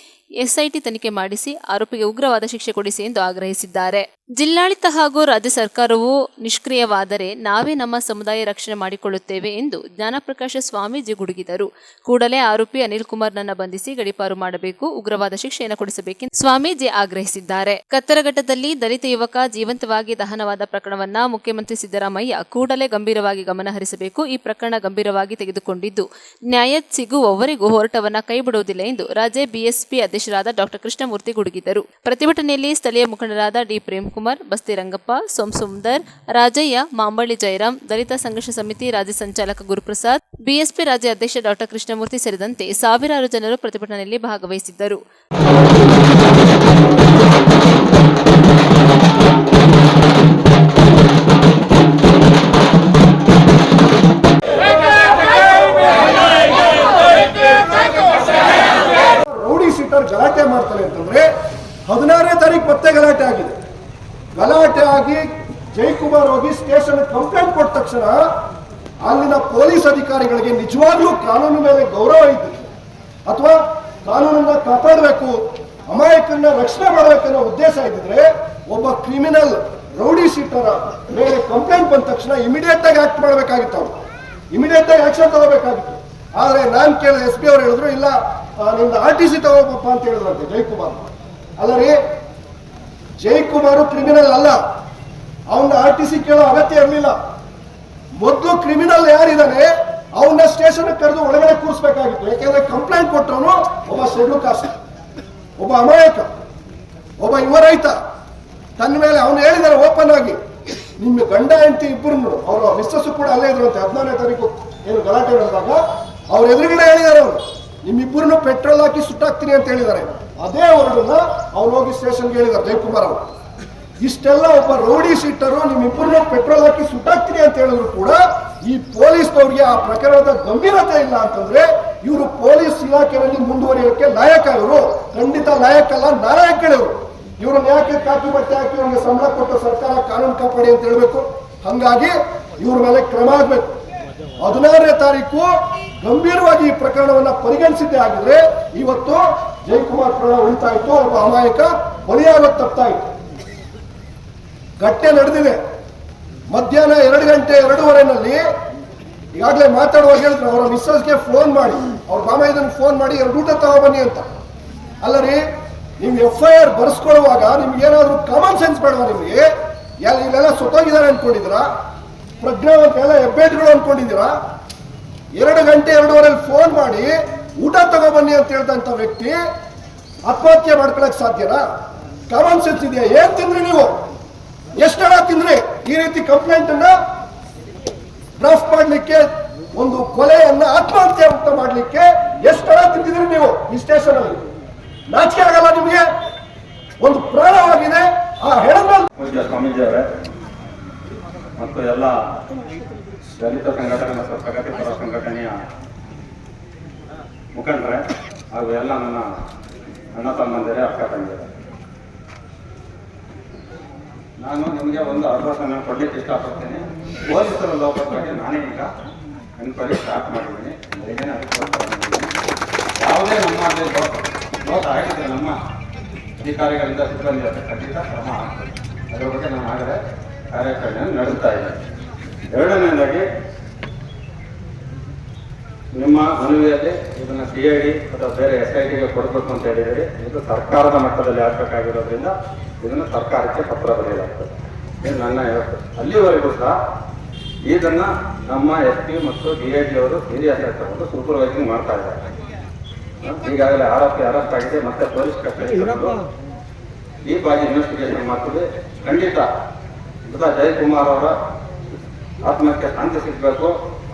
ಎಸ್ಐಟಿ ತನಿಖೆ ಮಾಡಿಸಿ ಆರೋಪಿಗೆ ಉಗ್ರವಾದ ಶಿಕ್ಷೆ ಕೊಡಿಸಿ ಎಂದು ಆಗ್ರಹಿಸಿದ್ದಾರೆ. ಜಿಲ್ಲಾಡಳಿತ ಹಾಗೂ ರಾಜ್ಯ ಸರ್ಕಾರವು ನಿಷ್ಕ್ರಿಯವಾದರೆ ನಾವೇ ನಮ್ಮ ಸಮುದಾಯ ರಕ್ಷಣೆ ಮಾಡಿಕೊಳ್ಳುತ್ತೇವೆ ಎಂದು ಜ್ಞಾನಪ್ರಕಾಶ ಸ್ವಾಮೀಜಿ ಗುಡುಗಿದರು. ಕೂಡಲೇ ಆರೋಪಿ ಅನಿಲ್ ಕುಮಾರ್ನನ್ನ ಬಂಧಿಸಿ ಗಡೀಪಾರು ಮಾಡಬೇಕು. ಉಗ್ರವಾದ ಶಿಕ್ಷೆಯನ್ನು ಕೊಡಿಸಬೇಕೆಂದು ಸ್ವಾಮೀಜಿ ಆಗ್ರಹಿಸಿದ್ದಾರೆ. ಕತ್ತರಘಟ್ಟದಲ್ಲಿ ದಲಿತ ಯುವಕ ಜೀವಂತವಾಗಿ ದಹನವಾದ ಪ್ರಕರಣವನ್ನ ಮುಖ್ಯಮಂತ್ರಿ ಸಿದ್ದರಾಮಯ್ಯ ಕೂಡಲೇ ಗಂಭೀರವಾಗಿ ಗಮನ ಹರಿಸಬೇಕು. ಈ ಪ್ರಕರಣ ಗಂಭೀರವಾಗಿ ತೆಗೆದುಕೊಂಡಿದ್ದು ನ್ಯಾಯ ಸಿಗುವವರೆಗೂ ಹೋರಾಟವನ್ನ ಕೈಬಿಡುವುದಿಲ್ಲ ಎಂದು ರಾಜ್ಯ ಬಿಎಸ್ಪಿ ಅಧ್ಯಕ್ಷರಾದ ಡಾಕ್ಟರ್ ಕೃಷ್ಣಮೂರ್ತಿ ಗುಡುಗಿದರು. ಪ್ರತಿಭಟನೆಯಲ್ಲಿ ಸ್ಥಳೀಯ ಮುಖಂಡರಾದ ಡಿ ಪ್ರೇಮ್ಕುಮಾರ್, ಬಸ್ತಿ ರಂಗಪ್ಪ, ಸೋಮಸುಂದರ್, ರಾಜಯ್ಯ, ಮಾಂಬಳ್ಳಿ ಜಯರಾಮ್, ದಲಿತ ಸಂಘರ್ಷ ಸಮಿತಿ ರಾಜ್ಯ ಸಂಚಾಲಕ ಗುರುಪ್ರಸಾದ್, ಬಿಎಸ್ಪಿ ರಾಜ್ಯ ಅಧ್ಯಕ್ಷ ಡಾಕ್ಟರ್ ಕೃಷ್ಣಮೂರ್ತಿ ಸೇರಿದಂತೆ ಸಾವಿರಾರು ಜನರು ಪ್ರತಿಭಟನೆಯಲ್ಲಿ ಭಾಗವಹಿಸಿದ್ದರು. ಗಲಾಟೆ ಮಾಡ್ತಾರೆ ಅಂತಂದ್ರೆ 16ನೇ ತಾರೀಕು ಮತ್ತೆ ಗಲಾಟೆ ಆಗಿದೆ. ಗಲಾಟೆ ಆಗಿ ಜಯಕುಮಾರ್ ಹೋಗಿ ಸ್ಟೇಷನ್ ಕಂಪ್ಲೇಂಟ್ ಕೊಟ್ಟ ತಕ್ಷಣ ಅಲ್ಲಿನ ಪೊಲೀಸ್ ಅಧಿಕಾರಿಗಳಿಗೆ ನಿಜವಾಗ್ಲೂ ಕಾನೂನು ಮೇಲೆ ಗೌರವ ಇದ್ದು ಅಥವಾ ಕಾನೂನನ್ನ ಕಾಪಾಡಬೇಕು, ಅಮಾಯಕರನ್ನ ರಕ್ಷಣೆ ಮಾಡಬೇಕನ್ನೋ ಉದ್ದೇಶ ಇದ್ದಿದ್ರೆ ಒಬ್ಬ ಕ್ರಿಮಿನಲ್ ರೌಡಿ ಶೀಟರ ಮೇಲೆ ಕಂಪ್ಲೇಂಟ್ ಬಂದ ತಕ್ಷಣ ಇಮಿಡಿಯೇಟ್ ಆಗಿ ಆಕ್ಟ್ ಮಾಡಬೇಕಾಗಿತ್ತು. ಅವ್ರು ಇಮಿಡಿಯೇಟ್ ಆಗಿ ಆಕ್ಷನ್ ತಗೋಬೇಕಾಗಿತ್ತು. ಆದ್ರೆ ನಾನು ಕೇಳಿದ ಎಸ್ ಪಿ ಅವರು ಹೇಳಿದ್ರು, ಇಲ್ಲ ನಿಮ್ದು RTC ತಗೋಬೇಕಪ್ಪ ಅಂತ ಹೇಳಿದ್ರಂತೆ ಜಯಕುಮಾರ್. ಅಲ್ಲ ರೀ, ಜಯಕುಮಾರ್ ಕ್ರಿಮಿನಲ್ ಅಲ್ಲ, ಅವನ್ನ RTC ಕೇಳೋ ಅಗತ್ಯ ಇರಲಿಲ್ಲ. ಮೊದಲು ಕ್ರಿಮಿನಲ್ ಯಾರಿದ್ದಾನೆ ಅವನ್ನ ಸ್ಟೇಷನ್ ಕರೆದು ಒಳಗಡೆ ಕೂರಿಸಬೇಕಾಗಿತ್ತು. ಯಾಕೆಂದ್ರೆ ಕಂಪ್ಲೇಂಟ್ ಕೊಟ್ಟವನು ಒಬ್ಬ ಶೆಡ್ಯೂಲ್ ಕಾಸ್ಟ್, ಒಬ್ಬ ಅಮಾಯಕ, ಒಬ್ಬ ಯುವ ರೈತ. ತನ್ನ ಮೇಲೆ ಅವನು ಹೇಳಿದಾರೆ ಓಪನ್ ಆಗಿ, ನಿಮ್ಮ ಗಂಡ ಹೆಂಡತಿ ಇಬ್ಬರು, ಅವರ ಮಿಸ್ಸಸ್ ಕೂಡ ಅಲ್ಲೇ ಇದ್ರಂತೆ 16ನೇ ತಾರೀಕು ಏನು ಗಲಾಟೆ ನಡೆದಾಗ ಅವ್ರ ಎದುರುಗಡೆ ಹೇಳಿದ್ದಾರೆ. ಅವರು ನಿಮ್ಮಿಬ್ಬರನ್ನು ಪೆಟ್ರೋಲ್ ಹಾಕಿ ಸುಟ್ಟಾಕ್ತೀನಿ ಅಂತ ಹೇಳಿದ್ದಾರೆ. ಅದೇ ವರ್ಡನ್ನ ಅವ್ರು ಹೋಗಿ ಸ್ಟೇಷನ್ಗೆ ಹೇಳಿದ್ದಾರೆ ಜಯಕುಮಾರ್ ಅವರು. ಇಷ್ಟೆಲ್ಲ ಒಬ್ಬ ರೌಡಿ ಶೀಟರು ನಿಮ್ಮಿಬ್ಬರನ್ನು ಪೆಟ್ರೋಲ್ ಹಾಕಿ ಸುಟ್ಟಾಕ್ತೀನಿ ಅಂತ ಹೇಳಿದ್ರು ಕೂಡ ಈ ಪೊಲೀಸ್ನವ್ರಿಗೆ ಆ ಪ್ರಕರಣದ ಗಂಭೀರತೆ ಇಲ್ಲ ಅಂತಂದ್ರೆ ಇವರು ಪೊಲೀಸ್ ಇಲಾಖೆಯಲ್ಲಿ ಮುಂದುವರಿಯೋಕೆ ಲಾಯಕ. ಇವರು ಖಂಡಿತ ಲಾಯಕಲ್ಲ, ನಾಲಾಯಕಳಿವರು. ಇವ್ರನ್ನ ಯಾಕೆ ಕಾಕಿ ಬಟ್ಟೆ ಹಾಕಿ ಅವ್ರಿಗೆ ಸಂಬಳ ಕೊಟ್ಟು ಸರ್ಕಾರ ಕಾನೂನು ಕಾಪಾಡಿ ಅಂತ ಹೇಳ್ಬೇಕು. ಹಂಗಾಗಿ ಇವ್ರ ಮೇಲೆ ಕ್ರಮ ಆಗ್ಬೇಕು. 16ನೇ ತಾರೀಕು ಗಂಭೀರವಾಗಿ ಈ ಪ್ರಕರಣವನ್ನ ಪರಿಗಣಿಸಿದ್ದೇ ಆಗಿದ್ರೆ ಇವತ್ತು ಜಯಕುಮಾರ್ ಪ್ರಾಣ ಉಳಿತಾ ಇತ್ತು, ಒಬ್ಬ ಅಮಾಯಕ ಬಲಿಯಾಗೋದು ತಪ್ತಾ ಇತ್ತು. ಘಟನೆ ನಡೆದಿದೆ ಮಧ್ಯಾಹ್ನ 2 ಗಂಟೆ 2:15ನಲ್ಲಿ. ಈಗಾಗಲೇ ಮಾತಾಡುವಾಗ ಹೇಳಿದ್ರು ಅವರ ಮಿಸ್ಸಸ್ಗೆ ಫೋನ್ ಮಾಡಿ, ಅವ್ರ ಮಾಮ ಇದನ್ನು ಫೋನ್ ಮಾಡಿ 2 ಊಟ ತಗೊಬನ್ನಿ ಅಂತ. ಅಲ್ಲ ರೀ, ನೀವು FIR ಬರ್ಸ್ಕೊಳ್ಳುವಾಗ ನಿಮ್ಗೆ ಏನಾದ್ರು ಕಾಮನ್ ಸೆನ್ಸ್ ಬೇಡವಾ? ನಿಮಗೆ ಇಲ್ಲೆಲ್ಲ ಸೊತ್ತೋಗಿದ್ದಾರೆ ಅನ್ಕೊಂಡಿದ್ದೀರಾ? ಪ್ರಜ್ಞಾವಂತ ಎಲ್ಲ ಹೆಬ್ಬೆಟ್ಗಳು ಅನ್ಕೊಂಡಿದ್ದೀರಾ? 2 ಗಂಟೆ 2:15 ಫೋನ್ ಮಾಡಿ ಊಟ ತಗೊಬನ್ನಿ ಅಂತ ಹೇಳ್ದಂತ ವ್ಯಕ್ತಿ ಆತ್ಮಹತ್ಯೆ ಮಾಡ್ಕೊಳಕ್ ಸಾಧ್ಯನಾ? ಕಾಮನ್ ಸೆನ್ಸ್ ಇದೆಯಾ? ಏನ್ ತಿಂದ್ರಿ ನೀವು? ಎಷ್ಟು ಹಣ ತಿಂದ್ರಿ? ಈ ರೀತಿ ಕಂಪ್ಲೇಂಟ್ ಅನ್ನ ಡ್ರಾಫ್ಟ್ ಮಾಡ್ಲಿಕ್ಕೆ, ಒಂದು ಕೊಲೆಯನ್ನ ಆತ್ಮಹತ್ಯೆ ಮುಕ್ತ ಮಾಡ್ಲಿಕ್ಕೆ ಎಷ್ಟು ಹಣ ತಿಂದಿದ್ರಿ ನೀವು ಈ ಸ್ಟೇಷನ್ ಅಲ್ಲಿ? ನಾಚಿಕೆ ಆಗಲ್ಲ ನಿಮಗೆ? ಒಂದು ಪ್ರಾಣವಾಗಿದೆ ಆ ಹೆಣದ ಸ್ವಾಮೀಜಿ ಅವರೇ ಮತ್ತು ಎಲ್ಲ ದಲಿತ ಸಂಘಟನೆ ಮತ್ತು ಪ್ರಗತಿಪರ ಸಂಘಟನೆಯ ಮುಖಂಡರೇ ಹಾಗೂ ಎಲ್ಲ ನನ್ನ ಅಣ್ಣ ತಮ್ಮಂದಿರೇ, ಅಕ್ಕ ತಂಗಿಯರೇ, ನಾನು ನಿಮಗೆ ಒಂದು ಆಶ್ವಾಸನ ಕೊಡಲಿಕ್ಕೆ ಇಷ್ಟಪಡ್ತೀನಿ. ಪೊಲೀಸರ ಲೋಪದ ಬಗ್ಗೆ ನಾನೇ ಈಗ ಎನ್ಕ್ವೈರಿ ಸ್ಟಾರ್ಟ್ ಮಾಡಿದ್ದೀನಿ. ಏನೇನು ಅದಕ್ಕೋಸ್ಕರ ಯಾವುದೇ ನಮ್ಮಲ್ಲಿ ಲೋಪ ಆಗಿದ್ರೆ ನಮ್ಮ ಅಧಿಕಾರಿಗಳಿಂದ ಸಿಬ್ಬಂದಿ ಅಂತ ಖಂಡಿತ ಕ್ರಮ ಆಗ್ತದೆ. ಅದರ ಬಗ್ಗೆ ನಾನು ಆಗಲೇ ಕಾರ್ಯಾಚರಣೆಯನ್ನು ನಡೆಸ್ತಾ ಇದ್ದೇನೆ. ಎರಡನೇದಾಗಿ ನಿಮ್ಮ ಮನವಿಯಲ್ಲಿ ಇದನ್ನು CID ಅಥವಾ ಬೇರೆ SITಗೆ ಕೊಡಬೇಕು ಅಂತ ಹೇಳಿದರೆ ಇದು ಸರ್ಕಾರದ ಮಟ್ಟದಲ್ಲಿ ಆಗಬೇಕಾಗಿರೋದ್ರಿಂದ ಇದನ್ನು ಸರ್ಕಾರಕ್ಕೆ ಪತ್ರ ಬರೆಯಲಾಗ್ತದೆ. ಇದು ನನ್ನ ಹೇಳ್ತದೆ. ಅಲ್ಲಿವರೆಗೂ ಸಹ ಇದನ್ನು ನಮ್ಮ SP ಮತ್ತು DIG ಅವರು ಸೀರಿಯಸ್ ಆಗಿ ತಗೊಂಡು ಸೂಪರ್ವೈಸಿಂಗ್ ಮಾಡ್ತಾ ಇದ್ದಾರೆ. ಈಗಾಗಲೇ ಆರೋಪಿ ಅರೆಸ್ಟ್ ಆಗಿದೆ, ಮತ್ತೆ ಪೊಲೀಸ್ ಕಸ್ಟಡಿ ಈ ಬಗ್ಗೆ ಇನ್ವೆಸ್ಟಿಗೇಷನ್ ಮಾಡ್ತೀವಿ. ಖಂಡಿತ ಜಯಕುಮಾರ್ ಅವರ ಆತ್ಮಕ್ಕೆ ಶಾಂತಿ ಸಿಗಬೇಕು.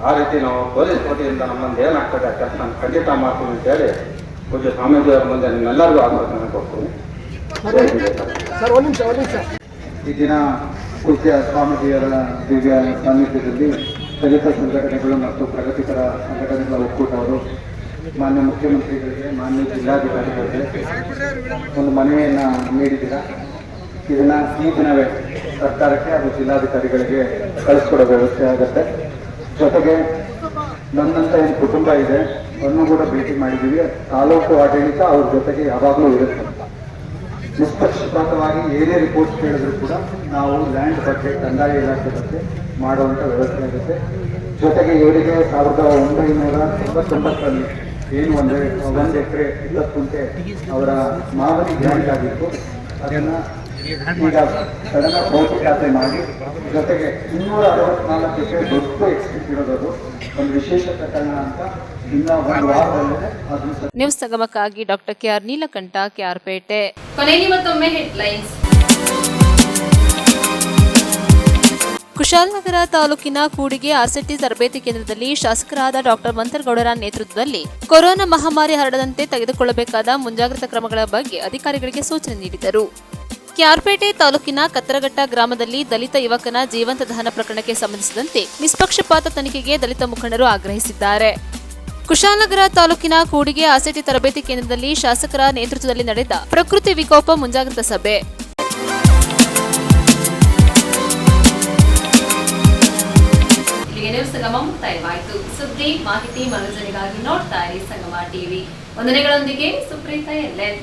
ಆ ರೀತಿ ನಾವು ಪೊಲೀಸ್ ವತಿಯಿಂದ ನಮ್ಮಲ್ಲಿ ಏನಾಗ್ತದೆ ಆ ಕೆಲಸ ಖಂಡಿತ ಮಾಡ್ತೀವಿ ಅಂತ ಹೇಳಿ ಪೂಜ್ಯ ಸ್ವಾಮೀಜಿಯವರ ಮುಂದೆ ನಿಮ್ಮೆಲ್ಲರಿಗೂ ಆಶ್ವಾಸನೆ ಕೊಡ್ತೀನಿ. ಈ ದಿನ ಪೂಜ್ಯ ಸ್ವಾಮೀಜಿಯವರ ದಿವ್ಯ ಸಾನ್ನಿಧ್ಯದಲ್ಲಿ ದಲಿತ ಸಂಘಟನೆಗಳು ಮತ್ತು ಪ್ರಗತಿಪರ ಸಂಘಟನೆಗಳ ಒಕ್ಕೂಟವರು ಮಾನ್ಯ ಮುಖ್ಯಮಂತ್ರಿಗಳಿಗೆ, ಮಾನ್ಯ ಜಿಲ್ಲಾಧಿಕಾರಿಗಳಿಗೆ ಒಂದು ಮನವಿಯನ್ನು ನೀಡಿದ್ದೀರಾ. ಇದನ್ನ ಈ ದಿನವೇ ಸರ್ಕಾರಕ್ಕೆ ಹಾಗೂ ಜಿಲ್ಲಾಧಿಕಾರಿಗಳಿಗೆ ಕಳಿಸ್ಕೊಡೋ ವ್ಯವಸ್ಥೆ ಆಗುತ್ತೆ. ಜೊತೆಗೆ ನನ್ನಂತ ಏನು ಕುಟುಂಬ ಇದೆ ಅನ್ನು ಕೂಡ ಭೇಟಿ ಮಾಡಿದ್ದೀವಿ. ತಾಲೂಕು ಆಡಳಿತ ಅವ್ರ ಜೊತೆಗೆ ಯಾವಾಗಲೂ ಇರುತ್ತೆ. ನಿಷ್ಪಕ್ಷಪಾತವಾಗಿ ಏನೇ ರಿಪೋರ್ಟ್ ಕೇಳಿದ್ರು ಕೂಡ ನಾವು ಲ್ಯಾಂಡ್ ಬಗ್ಗೆ, ಕಂದಾಯ ಇಲಾಖೆ ಬಗ್ಗೆ ಮಾಡುವಂಥ ವ್ಯವಸ್ಥೆ ಆಗುತ್ತೆ. ಜೊತೆಗೆ ಇವರಿಗೆ 1999ರಲ್ಲಿ ಏನು ಒಂದು ಎಕರೆ 20 ಗುಂಟೆ ಅವರ ಮಾವನಿ ಗ್ರಾಂಟ್ ಆಗಿತ್ತು. ಅದನ್ನು ಈಗ ಸಡನ್ ಭೌತಿಕ ಖಾತೆ ಮಾಡಿ, ಜೊತೆಗೆ 264 ಎಕರೆ ದೊಡ್ಡ ಎಕ್ಸ್ಟೆಂಟ್ ಇರೋದು ಒಂದು ವಿಶೇಷ ಪ್ರಕರಣ ಅಂತ ಇನ್ನ ಒಂದು ವಾರದಲ್ಲೇ ಅದನ್ನು ನ್ಯೂಸ್ ಸಂಗಮಕ್ಕಾಗಿ ಡಾಕ್ಟರ್ KR ನೀಲಕಂಠ, KR-ಪೇಟೆ. ಕೊನೆಯಲ್ಲಿ ಮತ್ತೊಮ್ಮೆ ಹೆಡ್ಲೈನ್ಸ್. ಕುಶಾಲನಗರ ತಾಲೂಕಿನ ಕೂಡಿಗೆ RCT ತರಬೇತಿ ಕೇಂದ್ರದಲ್ಲಿ ಶಾಸಕರಾದ ಡಾಕ್ಟರ್ ಮಂಥರಗೌಡರ ನೇತೃತ್ವದಲ್ಲಿ ಕೊರೋನಾ ಮಹಾಮಾರಿ ಹರಡದಂತೆ ತೆಗೆದುಕೊಳ್ಳಬೇಕಾದ ಮುಂಜಾಗ್ರತಾ ಕ್ರಮಗಳ ಬಗ್ಗೆ ಅಧಿಕಾರಿಗಳಿಗೆ ಸೂಚನೆ ನೀಡಿದರು. KR-ಪೇಟೆ ತಾಲೂಕಿನ ಕತ್ತರಘಟ್ಟ ಗ್ರಾಮದಲ್ಲಿ ದಲಿತ ಯುವಕನ ಜೀವಂತ ದಹನ ಪ್ರಕರಣಕ್ಕೆ ಸಂಬಂಧಿಸಿದಂತೆ ನಿಷ್ಪಕ್ಷಪಾತ ತನಿಖೆಗೆ ದಲಿತ ಮುಖಂಡರು ಆಗ್ರಹಿಸಿದ್ದಾರೆ. ಕುಶಾಲನಗರ ತಾಲೂಕಿನ ಕೂಡಿಗೆ RCT ತರಬೇತಿ ಕೇಂದ್ರದಲ್ಲಿ ಶಾಸಕರ ನೇತೃತ್ವದಲ್ಲಿ ನಡೆದ ಪ್ರಕೃತಿ ವಿಕೋಪ ಮುಂಜಾಗ್ರತಾ ಸಭೆ. ನ್ಯೂಸ್ ಸಂಗಮ ಮುಕ್ತಾಯವಾಯಿತು. ಸುದ್ದಿ, ಮಾಹಿತಿ, ಮನೋರಂಜನೆಗಾಗಿ ನೋಡ್ತಾ ಇರಿ ಸಂಗಮ ಟಿವಿ. ವಂದನೆಗಳೊಂದಿಗೆ ಸುಪ್ರೀತಾ LL.